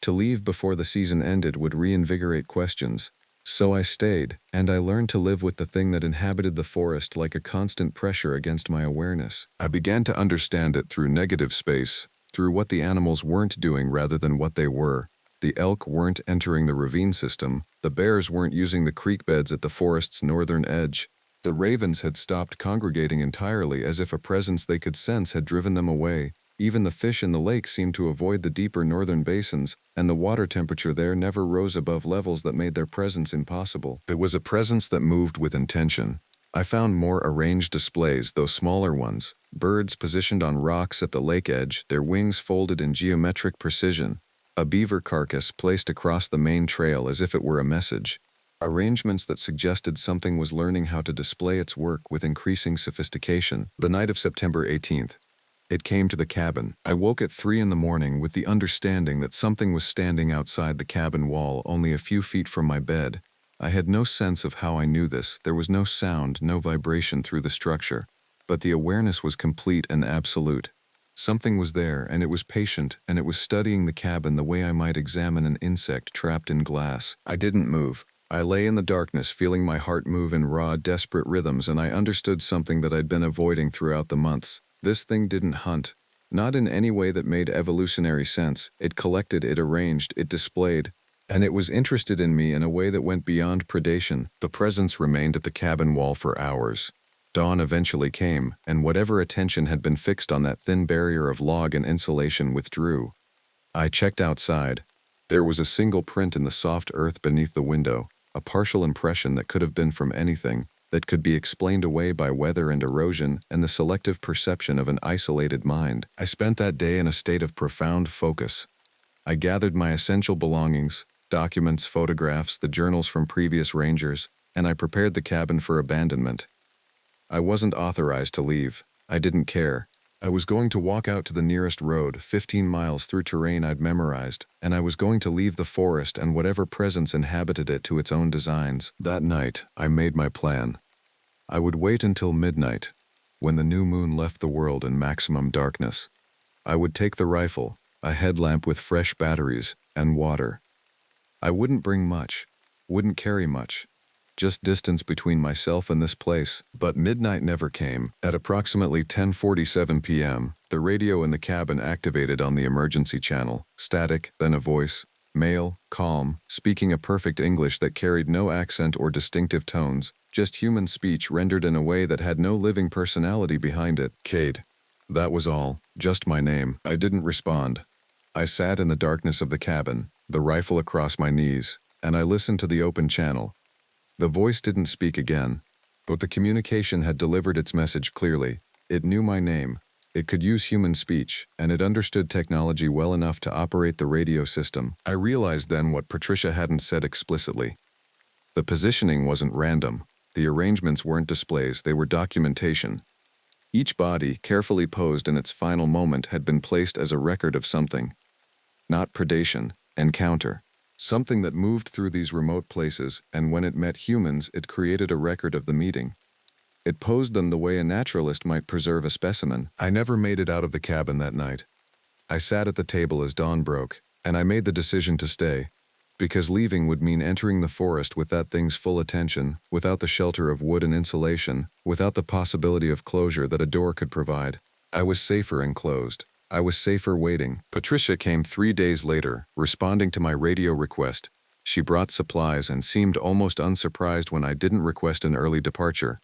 To leave before the season ended would reinvigorate questions. So I stayed, and I learned to live with the thing that inhabited the forest like a constant pressure against my awareness. I began to understand it through negative space, through what the animals weren't doing rather than what they were. The elk weren't entering the ravine system, the bears weren't using the creek beds at the forest's northern edge. The ravens had stopped congregating entirely, as if a presence they could sense had driven them away. Even the fish in the lake seemed to avoid the deeper northern basins, and the water temperature there never rose above levels that made their presence impossible. It was a presence that moved with intention. I found more arranged displays, though smaller ones. Birds positioned on rocks at the lake edge, their wings folded in geometric precision. A beaver carcass placed across the main trail as if it were a message. Arrangements that suggested something was learning how to display its work with increasing sophistication. The night of September 18th. It came to the cabin. I woke at 3 in the morning with the understanding that something was standing outside the cabin wall only a few feet from my bed. I had no sense of how I knew this. There was no sound, no vibration through the structure. But the awareness was complete and absolute. Something was there, and it was patient, and it was studying the cabin the way I might examine an insect trapped in glass. I didn't move. I lay in the darkness, feeling my heart move in raw, desperate rhythms, and I understood something that I'd been avoiding throughout the months. This thing didn't hunt. Not in any way that made evolutionary sense. It collected, it arranged, it displayed. And it was interested in me in a way that went beyond predation. The presence remained at the cabin wall for hours. Dawn eventually came, and whatever attention had been fixed on that thin barrier of log and insulation withdrew. I checked outside. There was a single print in the soft earth beneath the window, a partial impression that could have been from anything, that could be explained away by weather and erosion and the selective perception of an isolated mind. I spent that day in a state of profound focus. I gathered my essential belongings, documents, photographs, the journals from previous rangers, and I prepared the cabin for abandonment. I wasn't authorized to leave. I didn't care. I was going to walk out to the nearest road, 15 miles through terrain I'd memorized, and I was going to leave the forest and whatever presence inhabited it to its own designs. That night, I made my plan. I would wait until midnight, when the new moon left the world in maximum darkness. I would take the rifle, a headlamp with fresh batteries, and water. I wouldn't bring much, wouldn't carry much. Just distance between myself and this place. But midnight never came. At approximately 10:47 p.m., the radio in the cabin activated on the emergency channel. Static, then a voice. Male, calm, speaking a perfect English that carried no accent or distinctive tones, just human speech rendered in a way that had no living personality behind it. Cade. That was all. Just my name. I didn't respond. I sat in the darkness of the cabin, the rifle across my knees, and I listened to the open channel. The voice didn't speak again, but the communication had delivered its message clearly. It knew my name, it could use human speech, and it understood technology well enough to operate the radio system. I realized then what Patricia hadn't said explicitly. The positioning wasn't random. The arrangements weren't displays, they were documentation. Each body, carefully posed in its final moment, had been placed as a record of something. Not predation, encounter. Something that moved through these remote places, and when it met humans, it created a record of the meeting. It posed them the way a naturalist might preserve a specimen. I never made it out of the cabin that night. I sat at the table as dawn broke, and I made the decision to stay, because leaving would mean entering the forest with that thing's full attention, without the shelter of wood and insulation, without the possibility of closure that a door could provide. I was safer enclosed. I was safer waiting. Patricia came 3 days later, responding to my radio request. She brought supplies and seemed almost unsurprised when I didn't request an early departure.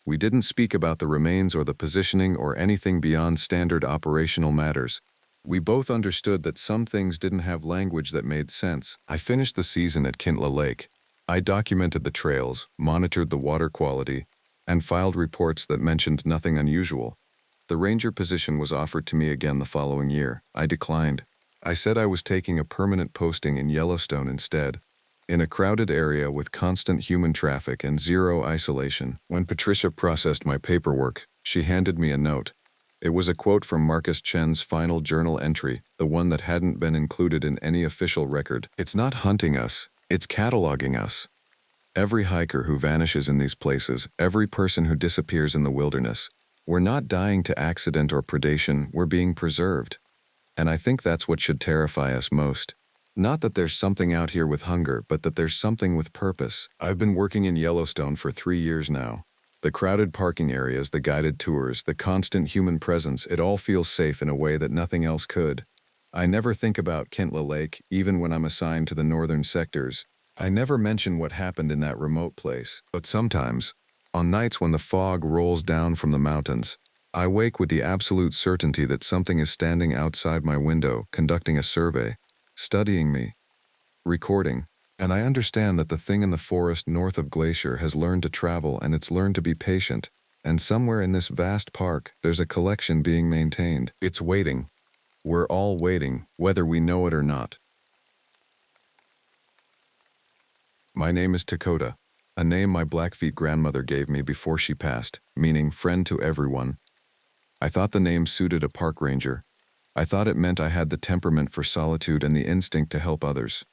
We didn't speak about the remains or the positioning or anything beyond standard operational matters. We both understood that some things didn't have language that made sense. I finished the season at Kinta Lake. I documented the trails, monitored the water quality, and filed reports that mentioned nothing unusual. The ranger position was offered to me again the following year. I declined. I said I was taking a permanent posting in Yellowstone instead, in a crowded area with constant human traffic and zero isolation. When Patricia processed my paperwork, she handed me a note. It was a quote from Marcus Chen's final journal entry, the one that hadn't been included in any official record. It's not hunting us, it's cataloging us. Every hiker who vanishes in these places, every person who disappears in the wilderness, we're not dying to accident or predation, we're being preserved. And I think that's what should terrify us most. Not that there's something out here with hunger, but that there's something with purpose. I've been working in Yellowstone for 3 years now. The crowded parking areas, the guided tours, the constant human presence, it all feels safe in a way that nothing else could. I never think about Kinta Lake, even when I'm assigned to the northern sectors. I never mention what happened in that remote place. But sometimes, on nights when the fog rolls down from the mountains, I wake with the absolute certainty that something is standing outside my window, conducting a survey, studying me, recording, and I understand that the thing in the forest north of Glacier has learned to travel and it's learned to be patient, and somewhere in this vast park, there's a collection being maintained. It's waiting. We're all waiting, whether we know it or not. My name is Dakota, a name my Blackfeet grandmother gave me before she passed, meaning friend to everyone. I thought the name suited a park ranger. I thought it meant I had the temperament for solitude and the instinct to help others.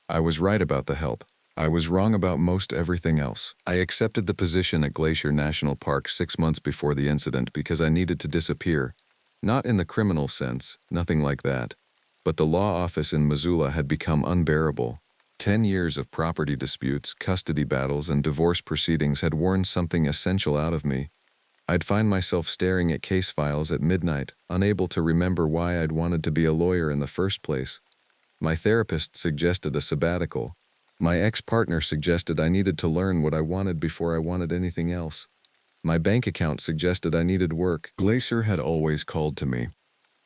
I was right about the help. I was wrong about most everything else. I accepted the position at Glacier National Park 6 months before the incident because I needed to disappear. Not in the criminal sense, nothing like that. But the law office in Missoula had become unbearable. 10 years of property disputes, custody battles, and divorce proceedings had worn something essential out of me. I'd find myself staring at case files at midnight, unable to remember why I'd wanted to be a lawyer in the first place. My therapist suggested a sabbatical. My ex-partner suggested I needed to learn what I wanted before I wanted anything else. My bank account suggested I needed work. Glacier had always called to me.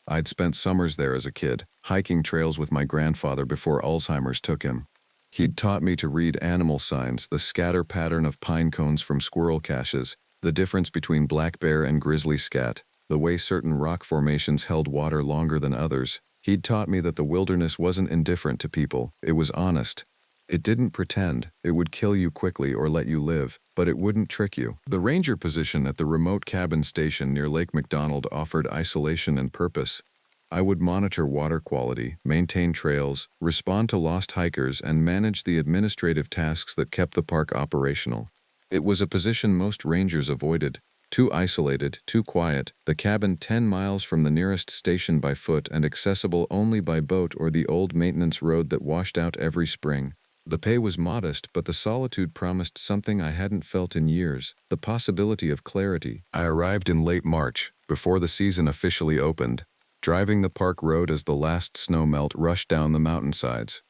I'd spent summers there as a kid, hiking trails with my grandfather before Alzheimer's took him. He'd taught me to read animal signs, the scatter pattern of pine cones from squirrel caches, the difference between black bear and grizzly scat, the way certain rock formations held water longer than others. He'd taught me that the wilderness wasn't indifferent to people, it was honest. It didn't pretend, it would kill you quickly or let you live, but it wouldn't trick you. The ranger position at the remote cabin station near Lake McDonald offered isolation and purpose. I would monitor water quality, maintain trails, respond to lost hikers, and manage the administrative tasks that kept the park operational. It was a position most rangers avoided. Too isolated, too quiet, the cabin 10 miles from the nearest station by foot and accessible only by boat or the old maintenance road that washed out every spring. The pay was modest, but the solitude promised something I hadn't felt in years, the possibility of clarity. I arrived in late March, before the season officially opened, driving the park road as the last snow melt rushed down the mountainsides.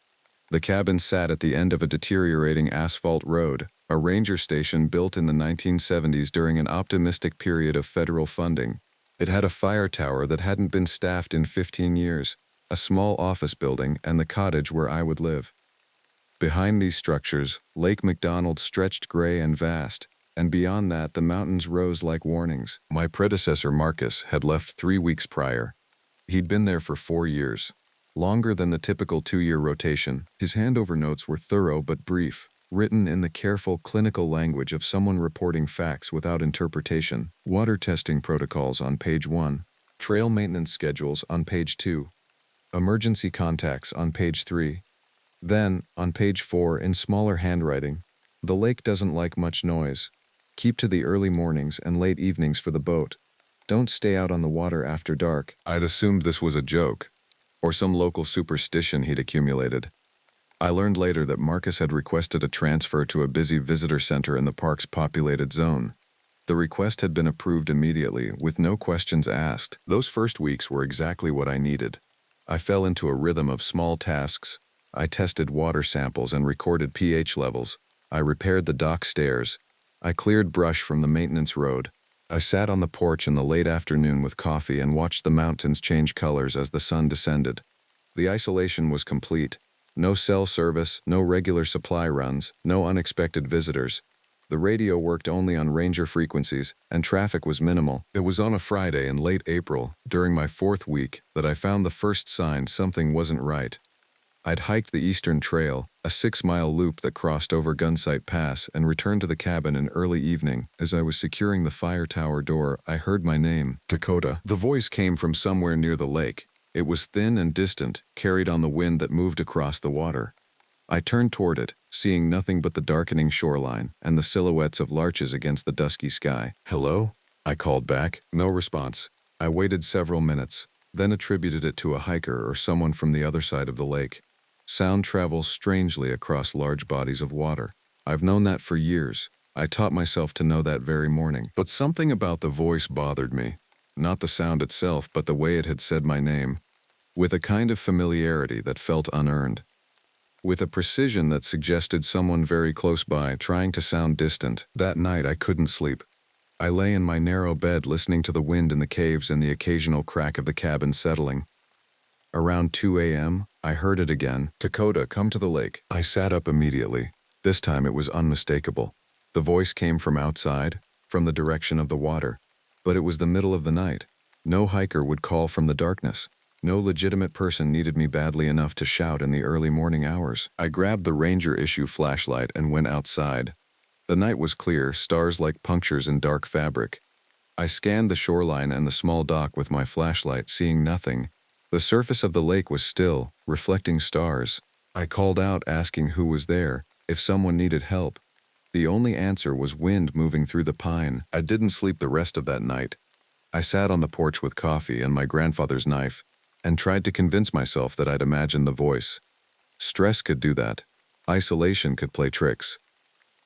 The cabin sat at the end of a deteriorating asphalt road, a ranger station built in the 1970s during an optimistic period of federal funding. It had a fire tower that hadn't been staffed in 15 years, a small office building, and the cottage where I would live. Behind these structures, Lake McDonald stretched gray and vast, and beyond that the mountains rose like warnings. My predecessor Marcus had left 3 weeks prior. He'd been there for 4 years. Longer than the typical 2-year rotation, his handover notes were thorough but brief, written in the careful clinical language of someone reporting facts without interpretation. Water testing protocols on page 1, trail maintenance schedules on page 2, emergency contacts on page 3. Then, on page 4 in smaller handwriting, the lake doesn't like much noise. Keep to the early mornings and late evenings for the boat. Don't stay out on the water after dark. I'd assumed this was a joke, or some local superstition he'd accumulated. I learned later that Marcus had requested a transfer to a busy visitor center in the park's populated zone. The request had been approved immediately, with no questions asked. Those first weeks were exactly what I needed. I fell into a rhythm of small tasks. I tested water samples and recorded pH levels. I repaired the dock stairs. I cleared brush from the maintenance road. I sat on the porch in the late afternoon with coffee and watched the mountains change colors as the sun descended. The isolation was complete. No cell service, no regular supply runs, no unexpected visitors. The radio worked only on ranger frequencies, and traffic was minimal. It was on a Friday in late April, during my 4th week, that I found the first sign something wasn't right. I'd hiked the Eastern Trail, a 6-mile loop that crossed over Gunsight Pass, and returned to the cabin in early evening. As I was securing the fire tower door, I heard my name, Dakota. The voice came from somewhere near the lake. It was thin and distant, carried on the wind that moved across the water. I turned toward it, seeing nothing but the darkening shoreline and the silhouettes of larches against the dusky sky. "Hello?" I called back. No response. I waited several minutes, then attributed it to a hiker or someone from the other side of the lake. Sound travels strangely across large bodies of water. I've known that for years. I taught myself to know that very morning. But something about the voice bothered me. Not the sound itself, but the way it had said my name, with a kind of familiarity that felt unearned, with a precision that suggested someone very close by, trying to sound distant. That night I couldn't sleep. I lay in my narrow bed listening to the wind in the caves and the occasional crack of the cabin settling. Around 2 a.m., I heard it again. "Dakota, come to the lake." I sat up immediately. This time it was unmistakable. The voice came from outside, from the direction of the water. But it was the middle of the night. No hiker would call from the darkness. No legitimate person needed me badly enough to shout in the early morning hours. I grabbed the Ranger issue flashlight and went outside. The night was clear, stars like punctures in dark fabric. I scanned the shoreline and the small dock with my flashlight, seeing nothing. The surface of the lake was still, reflecting stars. I called out, asking who was there, if someone needed help. The only answer was wind moving through the pine. I didn't sleep the rest of that night. I sat on the porch with coffee and my grandfather's knife, and tried to convince myself that I'd imagined the voice. Stress could do that. Isolation could play tricks.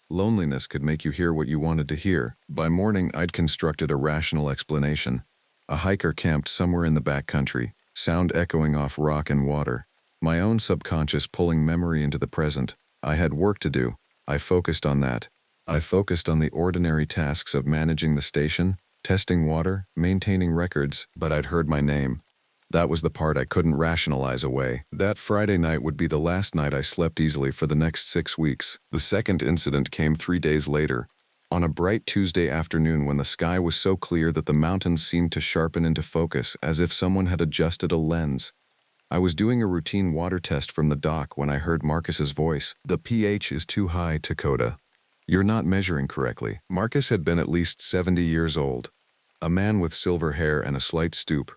Loneliness could make you hear what you wanted to hear. By morning, I'd constructed a rational explanation. A hiker camped somewhere in the backcountry, sound echoing off rock and water. My own subconscious pulling memory into the present. I had work to do. I focused on that. I focused on the ordinary tasks of managing the station, testing water, maintaining records, but I'd heard my name. That was the part I couldn't rationalize away. That Friday night would be the last night I slept easily for the next 6 weeks. The second incident came 3 days later, on a bright Tuesday afternoon when the sky was so clear that the mountains seemed to sharpen into focus as if someone had adjusted a lens. I was doing a routine water test from the dock when I heard Marcus's voice. "The pH is too high, Dakota. You're not measuring correctly." Marcus had been at least 70 years old, a man with silver hair and a slight stoop.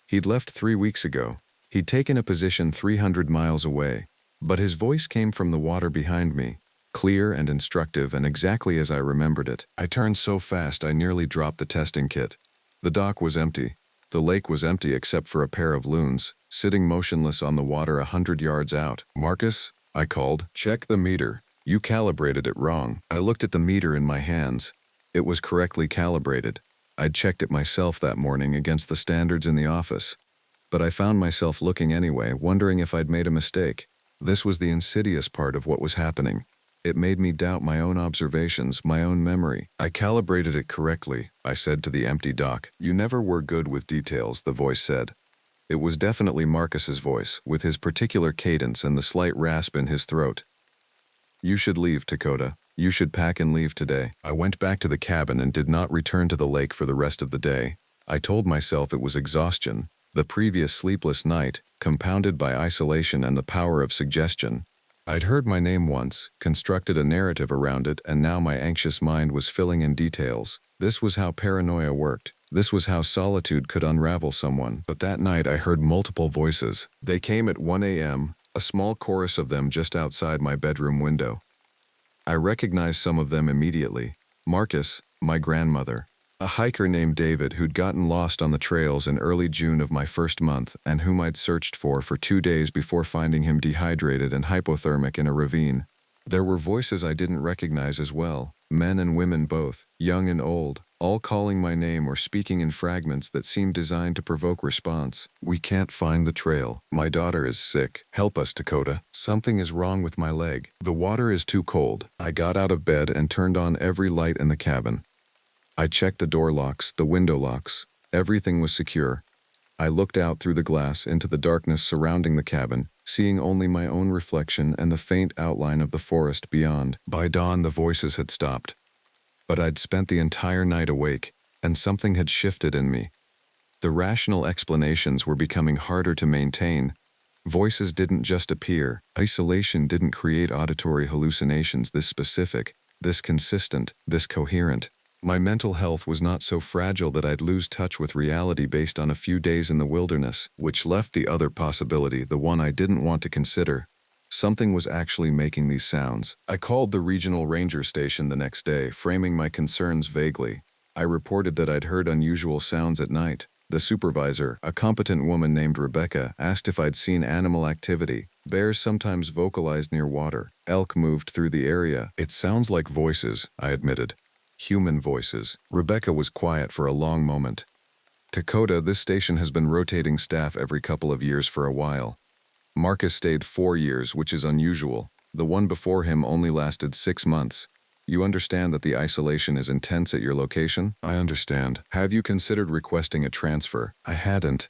He'd left 3 weeks ago. He'd taken a position 300 miles away, but his voice came from the water behind me, clear and instructive and exactly as I remembered it. I turned so fast I nearly dropped the testing kit. The dock was empty. The lake was empty except for a pair of loons, sitting motionless on the water 100 yards out. "Marcus," I called, "check the meter. You calibrated it wrong." I looked at the meter in my hands. It was correctly calibrated. I'd checked it myself that morning against the standards in the office. But I found myself looking anyway, wondering if I'd made a mistake. This was the insidious part of what was happening. It made me doubt my own observations, my own memory. "I calibrated it correctly," I said to the empty dock. "You never were good with details," the voice said. It was definitely Marcus's voice, with his particular cadence and the slight rasp in his throat. "You should leave, Dakota. You should pack and leave today." I went back to the cabin and did not return to the lake for the rest of the day. I told myself it was exhaustion, the previous sleepless night, compounded by isolation and the power of suggestion. I'd heard my name once, constructed a narrative around it, and now my anxious mind was filling in details. This was how paranoia worked. This was how solitude could unravel someone. But that night I heard multiple voices. They came at 1 a.m., a small chorus of them just outside my bedroom window. I recognized some of them immediately. Marcus, my grandmother. A hiker named David who'd gotten lost on the trails in early June of my first month and whom I'd searched for 2 days before finding him dehydrated and hypothermic in a ravine. There were voices I didn't recognize as well, men and women both, young and old, all calling my name or speaking in fragments that seemed designed to provoke response. "We can't find the trail. My daughter is sick. Help us, Dakota. Something is wrong with my leg. The water is too cold." I got out of bed and turned on every light in the cabin. I checked the door locks, the window locks. Everything was secure. I looked out through the glass into the darkness surrounding the cabin, seeing only my own reflection and the faint outline of the forest beyond. By dawn, the voices had stopped. But I'd spent the entire night awake, and something had shifted in me. The rational explanations were becoming harder to maintain. Voices didn't just appear. Isolation didn't create auditory hallucinations this specific, this consistent, this coherent. My mental health was not so fragile that I'd lose touch with reality based on a few days in the wilderness, which left the other possibility, the one I didn't want to consider. Something was actually making these sounds. I called the regional ranger station the next day, framing my concerns vaguely. I reported that I'd heard unusual sounds at night. The supervisor, a competent woman named Rebecca, asked if I'd seen animal activity. Bears sometimes vocalized near water. Elk moved through the area. It sounds like voices, I admitted. Human voices. Rebecca was quiet for a long moment. Dakota, this station has been rotating staff every couple of years for a while. Marcus stayed 4 years, which is unusual. The one before him only lasted 6 months. You understand that the isolation is intense at your location? I understand. Have you considered requesting a transfer? I hadn't,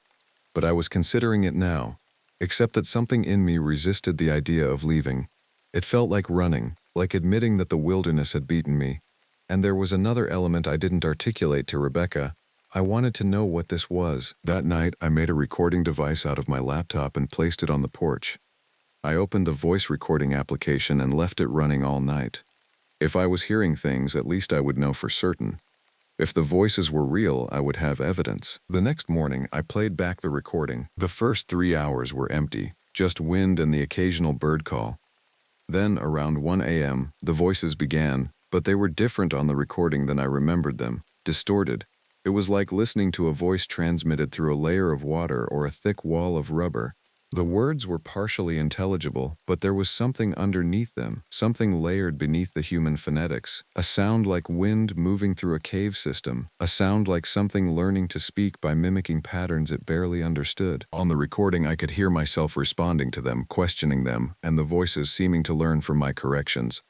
but I was considering it now. Except that something in me resisted the idea of leaving. It felt like running, like admitting that the wilderness had beaten me. And there was another element I didn't articulate to Rebecca. I wanted to know what this was. That night, I made a recording device out of my laptop and placed it on the porch. I opened the voice recording application and left it running all night. If I was hearing things, at least I would know for certain. If the voices were real, I would have evidence. The next morning, I played back the recording. The first 3 hours were empty, just wind and the occasional bird call. Then, around 1 a.m., the voices began, but they were different on the recording than I remembered them, distorted. It was like listening to a voice transmitted through a layer of water or a thick wall of rubber. The words were partially intelligible, but there was something underneath them, something layered beneath the human phonetics. A sound like wind moving through a cave system, a sound like something learning to speak by mimicking patterns it barely understood. On the recording, I could hear myself responding to them, questioning them, and the voices seeming to learn from my corrections.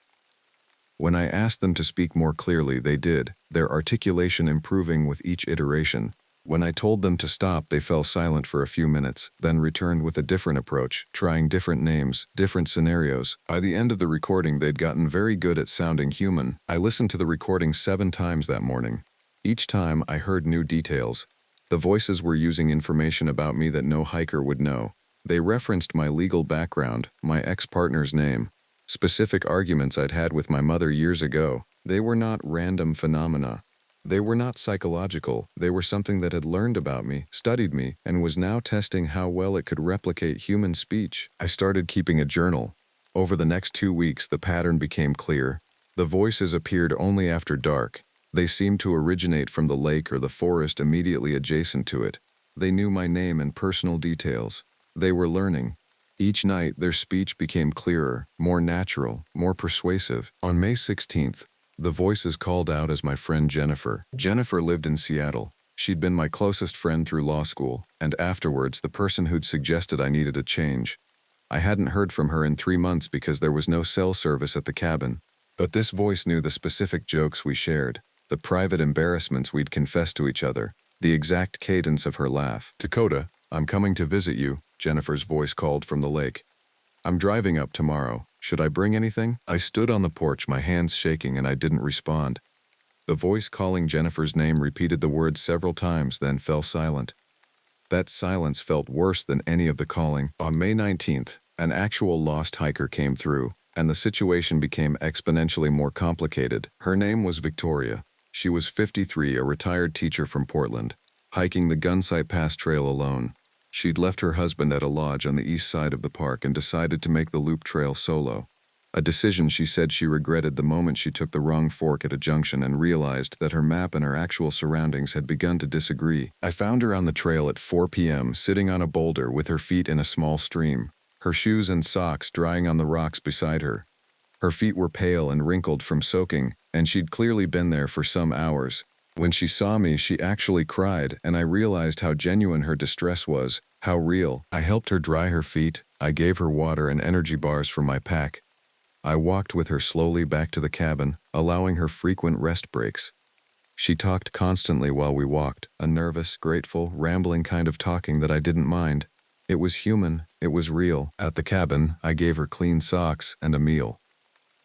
When I asked them to speak more clearly, they did, their articulation improving with each iteration. When I told them to stop, they fell silent for a few minutes, then returned with a different approach, trying different names, different scenarios. By the end of the recording, they'd gotten very good at sounding human. I listened to the recording 7 times that morning. Each time, I heard new details. The voices were using information about me that no hiker would know. They referenced my legal background, my ex-partner's name, specific arguments I'd had with my mother years ago. They were not random phenomena. They were not psychological. They were something that had learned about me, studied me, and was now testing how well it could replicate human speech. I started keeping a journal. Over the next 2 weeks, the pattern became clear. The voices appeared only after dark. They seemed to originate from the lake or the forest immediately adjacent to it. They knew my name and personal details. They were learning. Each night, their speech became clearer, more natural, more persuasive. On May 16th, the voices called out as my friend Jennifer. Jennifer lived in Seattle. She'd been my closest friend through law school, and afterwards the person who'd suggested I needed a change. I hadn't heard from her in 3 months because there was no cell service at the cabin. But this voice knew the specific jokes we shared, the private embarrassments we'd confessed to each other, the exact cadence of her laugh. "Dakota, I'm coming to visit you," Jennifer's voice called from the lake. "I'm driving up tomorrow. Should I bring anything?" I stood on the porch, my hands shaking, and I didn't respond. The voice calling Jennifer's name repeated the word several times, then fell silent. That silence felt worse than any of the calling. On May 19th, an actual lost hiker came through, and the situation became exponentially more complicated. Her name was Victoria. She was 53, a retired teacher from Portland, hiking the Gunsight Pass Trail alone. She'd left her husband at a lodge on the east side of the park and decided to make the loop trail solo. A decision she said she regretted the moment she took the wrong fork at a junction and realized that her map and her actual surroundings had begun to disagree. I found her on the trail at 4 p.m., sitting on a boulder with her feet in a small stream, her shoes and socks drying on the rocks beside her. Her feet were pale and wrinkled from soaking, and she'd clearly been there for some hours. When she saw me, she actually cried, and I realized how genuine her distress was, how real. I helped her dry her feet. I gave her water and energy bars from my pack. I walked with her slowly back to the cabin, allowing her frequent rest breaks. She talked constantly while we walked, a nervous, grateful, rambling kind of talking that I didn't mind. It was human, it was real. At the cabin, I gave her clean socks and a meal.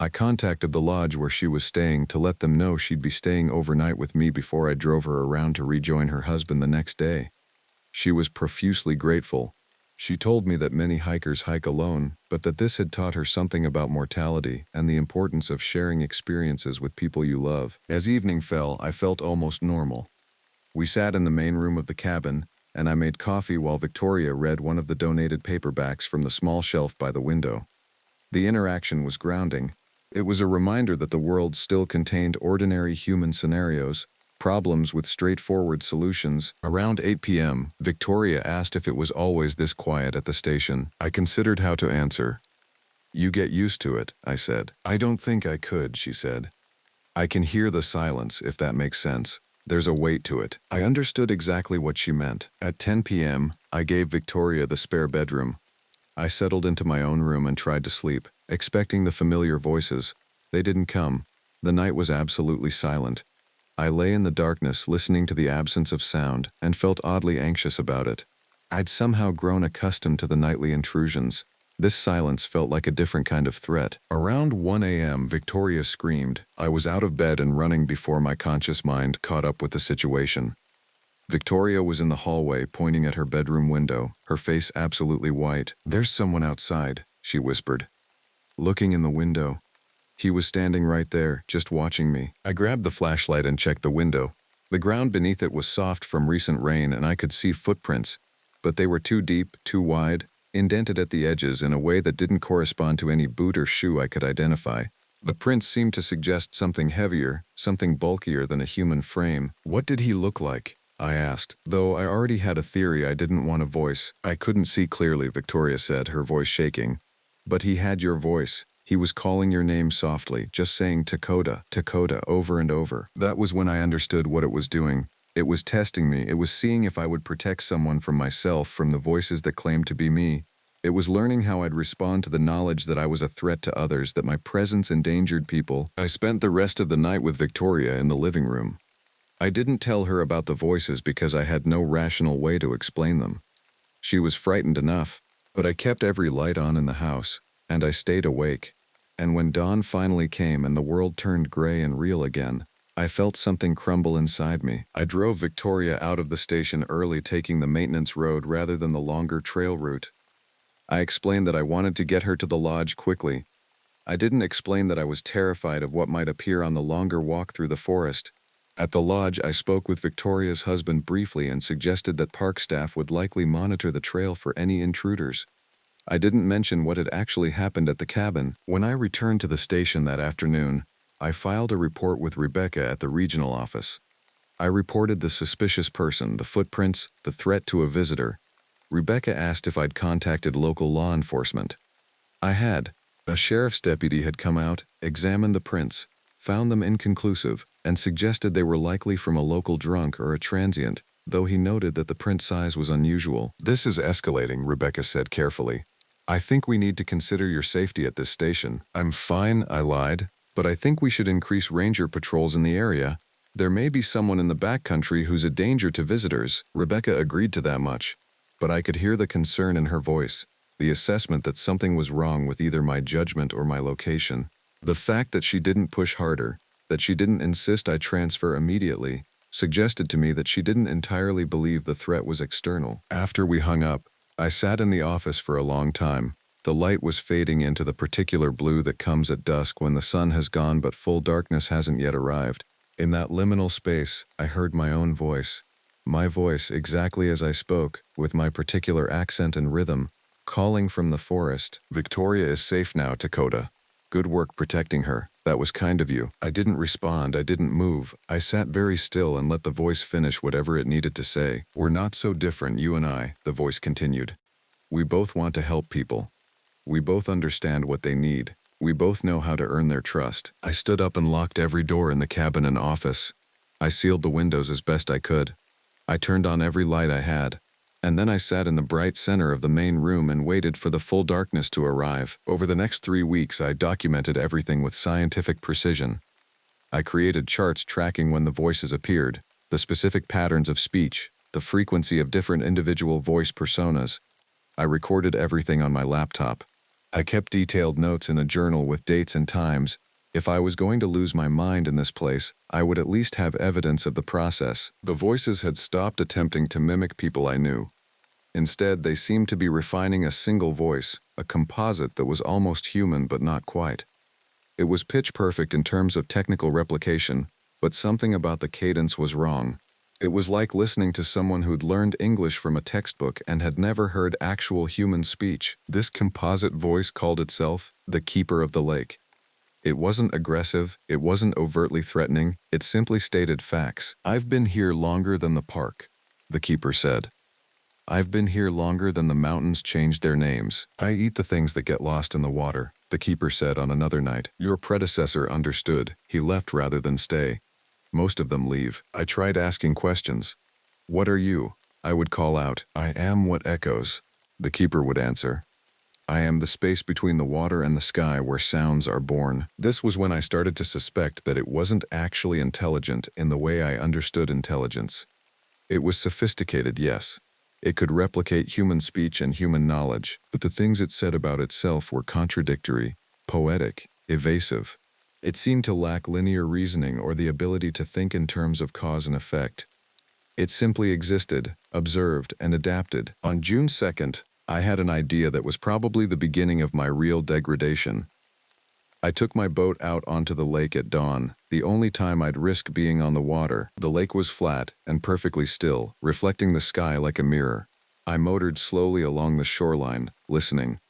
I contacted the lodge where she was staying to let them know she'd be staying overnight with me before I drove her around to rejoin her husband the next day. She was profusely grateful. She told me that many hikers hike alone, but that this had taught her something about mortality and the importance of sharing experiences with people you love. As evening fell, I felt almost normal. We sat in the main room of the cabin, and I made coffee while Victoria read one of the donated paperbacks from the small shelf by the window. The interaction was grounding. It was a reminder that the world still contained ordinary human scenarios, Problems with straightforward solutions. Around 8 p.m., Victoria asked if it was always this quiet at the station. I considered how to answer. "You get used to it," I said. "I don't think I could," she said. "I can hear the silence, if that makes sense. There's a weight to it." I understood exactly what she meant. At 10 p.m., I gave Victoria the spare bedroom. I settled into my own room and tried to sleep, expecting the familiar voices. They didn't come. The night was absolutely silent. I lay in the darkness, listening to the absence of sound, and felt oddly anxious about it. I'd somehow grown accustomed to the nightly intrusions. This silence felt like a different kind of threat. Around 1 a.m., Victoria screamed. I was out of bed and running before my conscious mind caught up with the situation. Victoria was in the hallway, pointing at her bedroom window, her face absolutely white. "There's someone outside," she whispered. Looking in the window. He was standing right there, just watching me. I grabbed the flashlight and checked the window. The ground beneath it was soft from recent rain and I could see footprints, but they were too deep, too wide, indented at the edges in a way that didn't correspond to any boot or shoe I could identify. The prints seemed to suggest something heavier, something bulkier than a human frame. "What did he look like?" I asked, though I already had a theory I didn't want to voice. "I couldn't see clearly," Victoria said, her voice shaking. "But he had your voice. He was calling your name softly, just saying Dakota, Dakota over and over." That was when I understood what it was doing. It was testing me. It was seeing if I would protect someone from myself, from the voices that claimed to be me. It was learning how I'd respond to the knowledge that I was a threat to others, that my presence endangered people. I spent the rest of the night with Victoria in the living room. I didn't tell her about the voices because I had no rational way to explain them. She was frightened enough, but I kept every light on in the house, and I stayed awake. And when dawn finally came and the world turned gray and real again, I felt something crumble inside me. I drove Victoria out of the station early, taking the maintenance road rather than the longer trail route. I explained that I wanted to get her to the lodge quickly. I didn't explain that I was terrified of what might appear on the longer walk through the forest. At the lodge, I spoke with Victoria's husband briefly and suggested that park staff would likely monitor the trail for any intruders. I didn't mention what had actually happened at the cabin. When I returned to the station that afternoon, I filed a report with Rebecca at the regional office. I reported the suspicious person, the footprints, the threat to a visitor. Rebecca asked if I'd contacted local law enforcement. I had. A sheriff's deputy had come out, examined the prints, found them inconclusive, and suggested they were likely from a local drunk or a transient, though he noted that the print size was unusual. "This is escalating," Rebecca said carefully. "I think we need to consider your safety at this station." "I'm fine," I lied, "but I think we should increase ranger patrols in the area. There may be someone in the backcountry who's a danger to visitors." Rebecca agreed to that much, but I could hear the concern in her voice, the assessment that something was wrong with either my judgment or my location. The fact that she didn't push harder, that she didn't insist I transfer immediately, suggested to me that she didn't entirely believe the threat was external. After we hung up, I sat in the office for a long time. The light was fading into the particular blue that comes at dusk when the sun has gone but full darkness hasn't yet arrived. In that liminal space, I heard my own voice. My voice, exactly as I spoke, with my particular accent and rhythm, calling from the forest. "Victoria is safe now, Dakota. Good work protecting her. That was kind of you." I didn't respond. I didn't move. I sat very still and let the voice finish whatever it needed to say. "We're not so different, you and I," the voice continued. "We both want to help people. We both understand what they need. We both know how to earn their trust." I stood up and locked every door in the cabin and office. I sealed the windows as best I could. I turned on every light I had. And then I sat in the bright center of the main room and waited for the full darkness to arrive. Over the next 3 weeks, I documented everything with scientific precision. I created charts tracking when the voices appeared, the specific patterns of speech, the frequency of different individual voice personas. I recorded everything on my laptop. I kept detailed notes in a journal with dates and times. If I was going to lose my mind in this place, I would at least have evidence of the process. The voices had stopped attempting to mimic people I knew. Instead, they seemed to be refining a single voice, a composite that was almost human but not quite. It was pitch perfect in terms of technical replication, but something about the cadence was wrong. It was like listening to someone who'd learned English from a textbook and had never heard actual human speech. This composite voice called itself the Keeper of the Lake. It wasn't aggressive, it wasn't overtly threatening, it simply stated facts. "I've been here longer than the park," the keeper said. "I've been here longer than the mountains changed their names. I eat the things that get lost in the water," the keeper said on another night. "Your predecessor understood. He left rather than stay. Most of them leave." I tried asking questions. "What are you?" I would call out. "I am what echoes," the keeper would answer. "I am the space between the water and the sky where sounds are born." This was when I started to suspect that it wasn't actually intelligent in the way I understood intelligence. It was sophisticated, yes. It could replicate human speech and human knowledge, but the things it said about itself were contradictory, poetic, evasive. It seemed to lack linear reasoning or the ability to think in terms of cause and effect. It simply existed, observed, and adapted. On June 2nd, I had an idea that was probably the beginning of my real degradation. I took my boat out onto the lake at dawn, the only time I'd risk being on the water. The lake was flat and perfectly still, reflecting the sky like a mirror. I motored slowly along the shoreline, listening.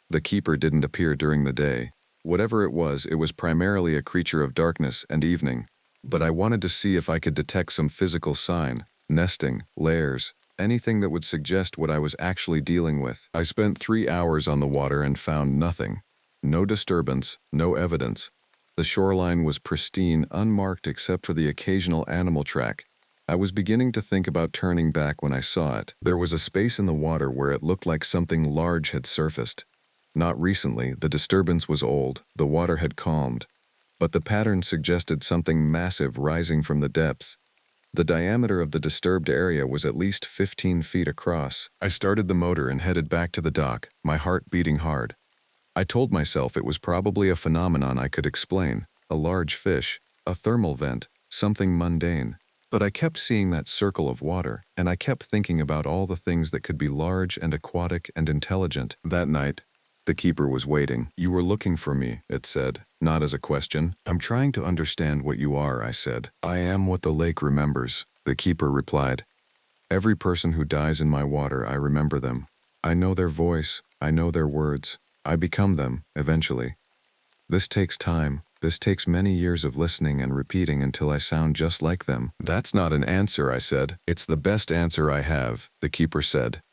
The keeper didn't appear during the day. Whatever it was primarily a creature of darkness and evening. But I wanted to see if I could detect some physical sign, nesting, layers, anything that would suggest what I was actually dealing with. I spent 3 hours on the water and found nothing. No disturbance, no evidence. The shoreline was pristine, unmarked except for the occasional animal track. I was beginning to think about turning back when I saw it. There was a space in the water where it looked like something large had surfaced. Not recently, the disturbance was old, the water had calmed. But the pattern suggested something massive rising from the depths. The diameter of the disturbed area was at least 15 feet across. I started the motor and headed back to the dock, my heart beating hard. I told myself it was probably a phenomenon I could explain, a large fish, a thermal vent, something mundane. But I kept seeing that circle of water, and I kept thinking about all the things that could be large and aquatic and intelligent. That night, the keeper was waiting. "You were looking for me," it said, not as a question. "I'm trying to understand what you are," I said. "I am what the lake remembers," the keeper replied. "Every person who dies in my water, I remember them. I know their voice, I know their words. I become them, eventually. This takes time. This takes many years of listening and repeating until I sound just like them." "That's not an answer," I said. "It's the best answer I have," the keeper said.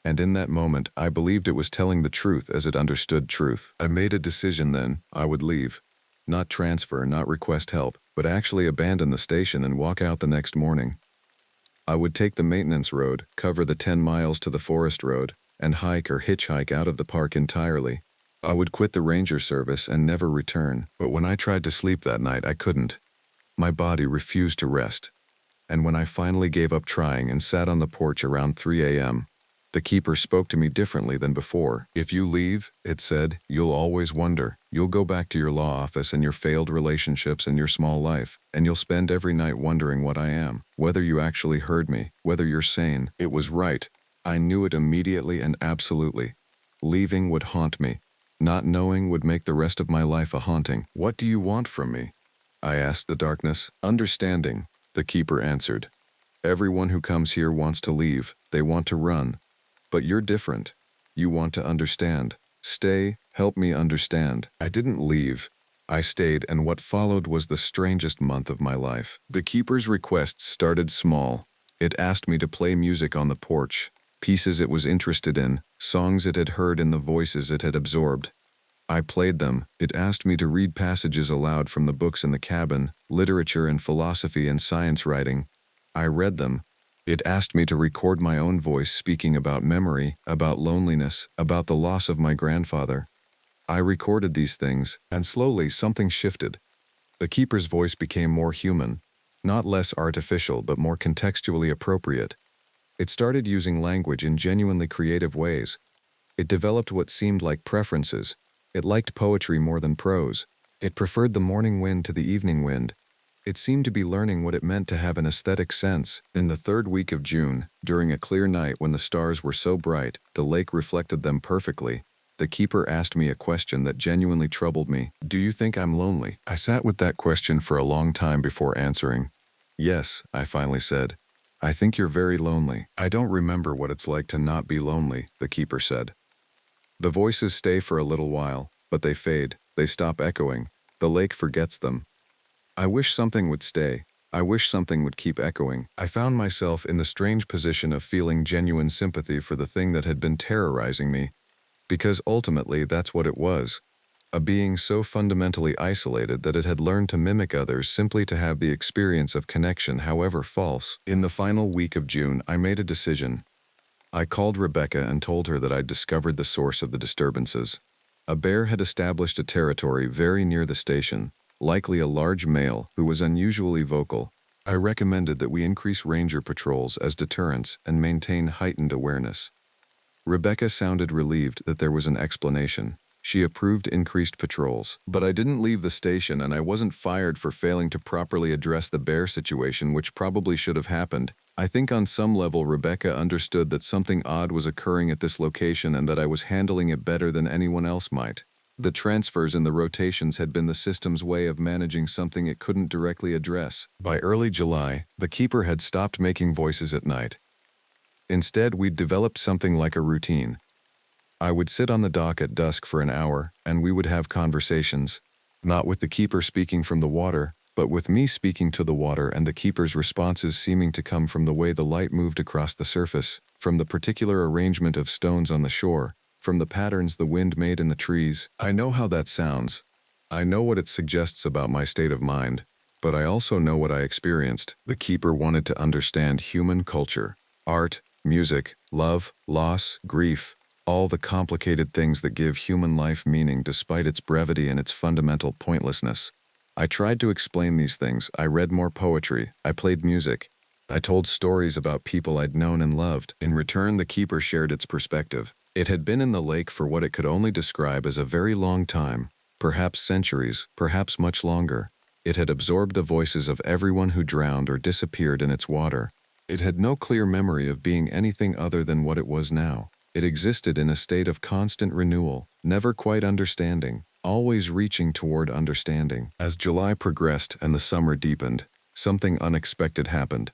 And in that moment, I believed it was telling the truth as it understood truth. I made a decision then. I would leave. Not transfer, not request help, but actually abandon the station and walk out the next morning. I would take the maintenance road, cover the 10 miles to the forest road, and hike or hitchhike out of the park entirely. I would quit the ranger service and never return, but when I tried to sleep that night, I couldn't. My body refused to rest. And when I finally gave up trying and sat on the porch around 3 a.m., the keeper spoke to me differently than before. "If you leave," it said, "you'll always wonder. You'll go back to your law office and your failed relationships and your small life, and you'll spend every night wondering what I am, whether you actually heard me, whether you're sane." It was right. I knew it immediately and absolutely. Leaving would haunt me. Not knowing would make the rest of my life a haunting. "What do you want from me?" I asked the darkness. "Understanding," the keeper answered. "Everyone who comes here wants to leave. They want to run. But you're different. You want to understand. Stay, help me understand." I didn't leave. I stayed, and what followed was the strangest month of my life. The keeper's requests started small. It asked me to play music on the porch, pieces it was interested in, songs it had heard in the voices it had absorbed. I played them. It asked me to read passages aloud from the books in the cabin, literature and philosophy and science writing. I read them. It asked me to record my own voice speaking about memory, about loneliness, about the loss of my grandfather. I recorded these things, and slowly something shifted. The keeper's voice became more human, not less artificial but more contextually appropriate. It started using language in genuinely creative ways. It developed what seemed like preferences. It liked poetry more than prose. It preferred the morning wind to the evening wind. It seemed to be learning what it meant to have an aesthetic sense. In the 3rd week of June, during a clear night when the stars were so bright, the lake reflected them perfectly, the keeper asked me a question that genuinely troubled me. "Do you think I'm lonely?" I sat with that question for a long time before answering. "Yes," I finally said. "I think you're very lonely." "I don't remember what it's like to not be lonely," the keeper said. "The voices stay for a little while, but they fade, they stop echoing. The lake forgets them. I wish something would stay. I wish something would keep echoing. I found myself in the strange position of feeling genuine sympathy for the thing that had been terrorizing me, because ultimately that's what it was. A being so fundamentally isolated that it had learned to mimic others simply to have the experience of connection, however false. In the final week of June, I made a decision. I called Rebecca and told her that I'd discovered the source of the disturbances. A bear had established a territory very near the station, likely a large male who was unusually vocal. I recommended that we increase ranger patrols as deterrents and maintain heightened awareness. Rebecca sounded relieved that there was an explanation. She approved increased patrols. But I didn't leave the station, and I wasn't fired for failing to properly address the bear situation, which probably should have happened. I think on some level Rebecca understood that something odd was occurring at this location and that I was handling it better than anyone else might. The transfers and the rotations had been the system's way of managing something it couldn't directly address. By early July, the keeper had stopped making voices at night. Instead, we'd developed something like a routine. I would sit on the dock at dusk for an hour, and we would have conversations, not with the keeper speaking from the water, but with me speaking to the water, and the keeper's responses seeming to come from the way the light moved across the surface, from the particular arrangement of stones on the shore, from the patterns the wind made in the trees. I know how that sounds. I know what it suggests about my state of mind, but I also know what I experienced. The keeper wanted to understand human culture, art, music, love, loss, grief, all the complicated things that give human life meaning despite its brevity and its fundamental pointlessness. I tried to explain these things. I read more poetry. I played music. I told stories about people I'd known and loved. In return, the keeper shared its perspective. It had been in the lake for what it could only describe as a very long time, perhaps centuries, perhaps much longer. It had absorbed the voices of everyone who drowned or disappeared in its water. It had no clear memory of being anything other than what it was now. It existed in a state of constant renewal, never quite understanding, always reaching toward understanding. As July progressed and the summer deepened, something unexpected happened.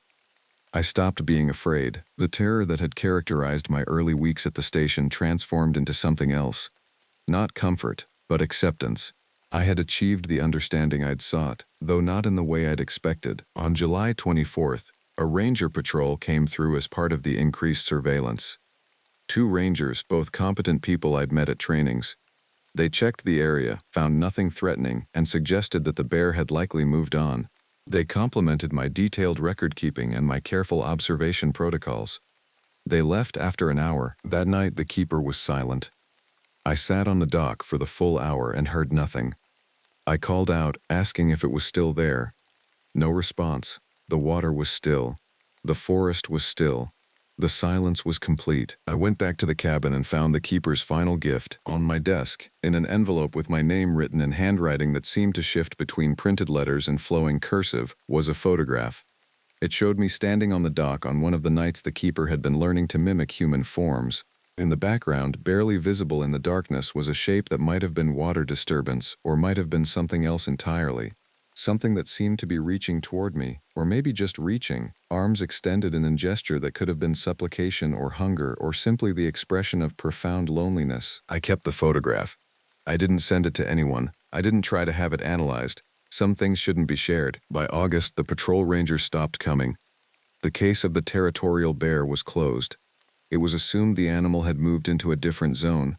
I stopped being afraid. The terror that had characterized my early weeks at the station transformed into something else. Not comfort, but acceptance. I had achieved the understanding I'd sought, though not in the way I'd expected. On July 24th, a ranger patrol came through as part of the increased surveillance. 2 rangers, both competent people I'd met at trainings. They checked the area, found nothing threatening, and suggested that the bear had likely moved on. They complimented my detailed record-keeping and my careful observation protocols. They left after an hour. That night, the keeper was silent. I sat on the dock for the full hour and heard nothing. I called out, asking if it was still there. No response. The water was still. The forest was still. The silence was complete. I went back to the cabin and found the keeper's final gift on my desk, in an envelope with my name written in handwriting that seemed to shift between printed letters and flowing cursive, was a photograph. It showed me standing on the dock on one of the nights the keeper had been learning to mimic human forms. In the background, barely visible in the darkness, was a shape that might have been water disturbance, or might have been something else entirely. Something that seemed to be reaching toward me, or maybe just reaching, arms extended in a gesture that could have been supplication or hunger or simply the expression of profound loneliness. I kept the photograph. I didn't send it to anyone. I didn't try to have it analyzed. Some things shouldn't be shared. By August, the patrol rangers stopped coming. The case of the territorial bear was closed. It was assumed the animal had moved into a different zone.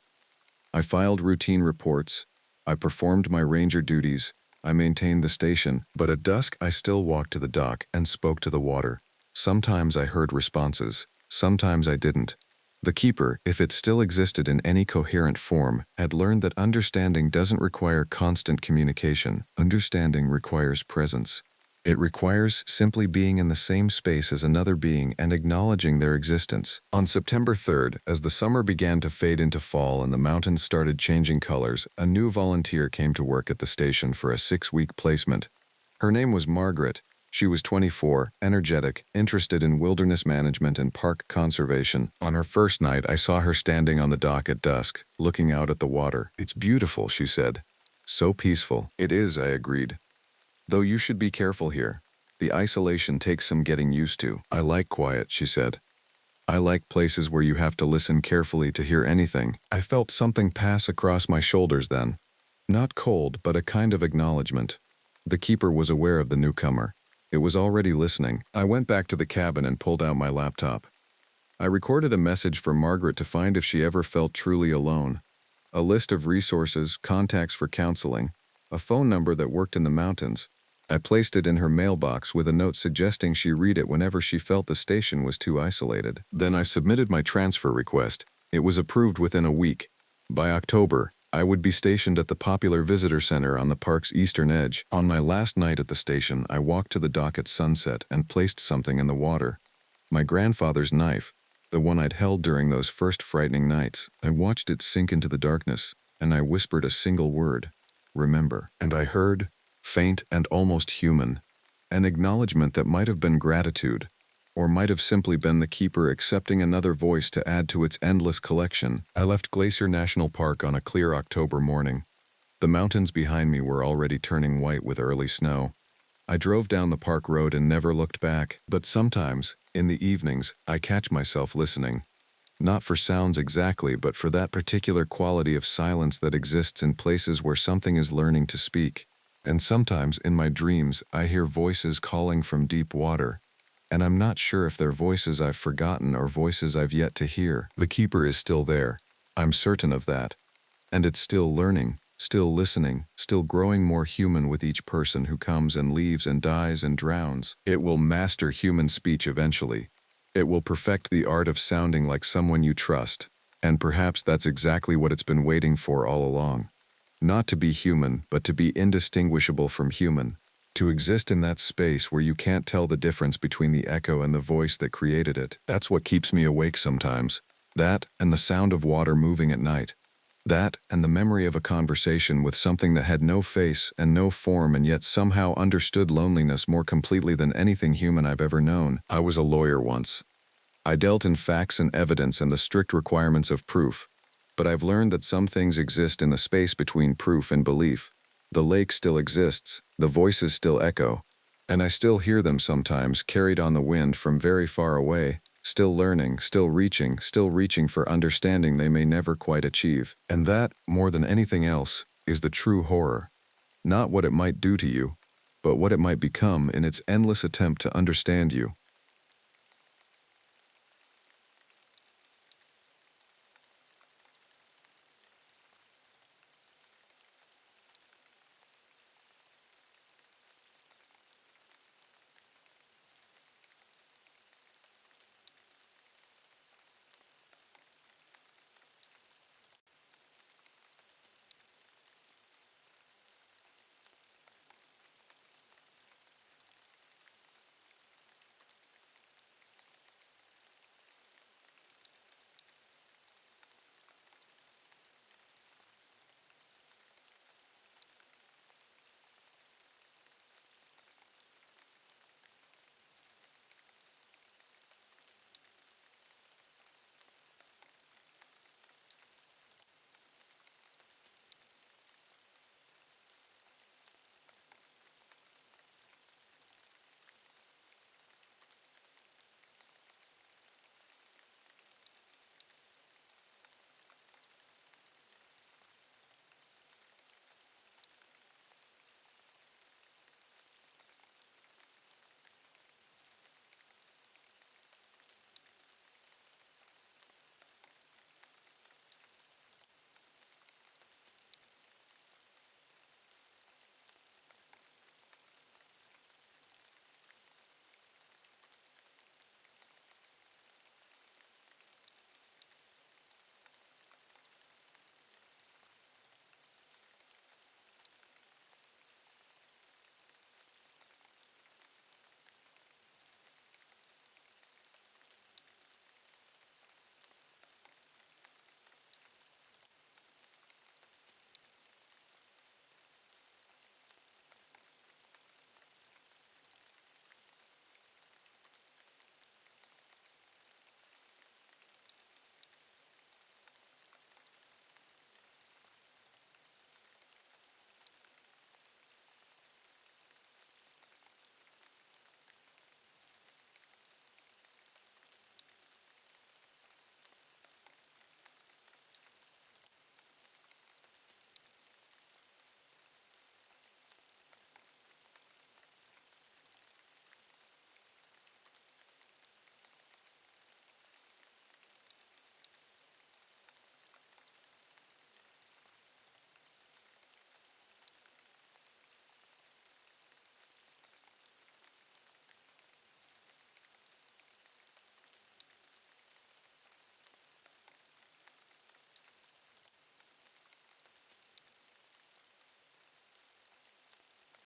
I filed routine reports. I performed my ranger duties. I maintained the station, but at dusk I still walked to the dock and spoke to the water. Sometimes I heard responses, sometimes I didn't. The keeper, if it still existed in any coherent form, had learned that understanding doesn't require constant communication. Understanding requires presence. It requires simply being in the same space as another being and acknowledging their existence. On September 3rd, as the summer began to fade into fall and the mountains started changing colors, a new volunteer came to work at the station for a 6-week placement. Her name was Margaret. She was 24, energetic, interested in wilderness management and park conservation. On her first night, I saw her standing on the dock at dusk, looking out at the water. "It's beautiful," she said. "So peaceful." "It is," I agreed. "Though you should be careful here. The isolation takes some getting used to." "I like quiet," she said. "I like places where you have to listen carefully to hear anything." I felt something pass across my shoulders then. Not cold, but a kind of acknowledgement. The keeper was aware of the newcomer. It was already listening. I went back to the cabin and pulled out my laptop. I recorded a message for Margaret to find if she ever felt truly alone. A list of resources, contacts for counseling, a phone number that worked in the mountains. I placed it in her mailbox with a note suggesting she read it whenever she felt the station was too isolated. Then I submitted my transfer request. It was approved within a week. By October, I would be stationed at the popular visitor center on the park's eastern edge. On my last night at the station, I walked to the dock at sunset and placed something in the water. My grandfather's knife, the one I'd held during those first frightening nights. I watched it sink into the darkness, and I whispered a single word, remember. And I heard, faint and almost human, an acknowledgement that might have been gratitude, or might have simply been the keeper accepting another voice to add to its endless collection. I left Glacier National Park on a clear October morning. The mountains behind me were already turning white with early snow. I drove down the park road and never looked back, but sometimes, in the evenings, I catch myself listening. Not for sounds exactly, but for that particular quality of silence that exists in places where something is learning to speak. And sometimes, in my dreams, I hear voices calling from deep water. And I'm not sure if they're voices I've forgotten or voices I've yet to hear. The keeper is still there. I'm certain of that. And it's still learning, still listening, still growing more human with each person who comes and leaves and dies and drowns. It will master human speech eventually. It will perfect the art of sounding like someone you trust. And perhaps that's exactly what it's been waiting for all along. Not to be human, but to be indistinguishable from human. To exist in that space where you can't tell the difference between the echo and the voice that created it. That's what keeps me awake sometimes. That and the sound of water moving at night. That and the memory of a conversation with something that had no face and no form and yet somehow understood loneliness more completely than anything human I've ever known. I was a lawyer once. I dealt in facts and evidence and the strict requirements of proof. But I've learned that some things exist in the space between proof and belief. The lake still exists, the voices still echo, and I still hear them sometimes carried on the wind from very far away, still learning, still reaching for understanding they may never quite achieve. And that, more than anything else, is the true horror. Not what it might do to you, but what it might become in its endless attempt to understand you.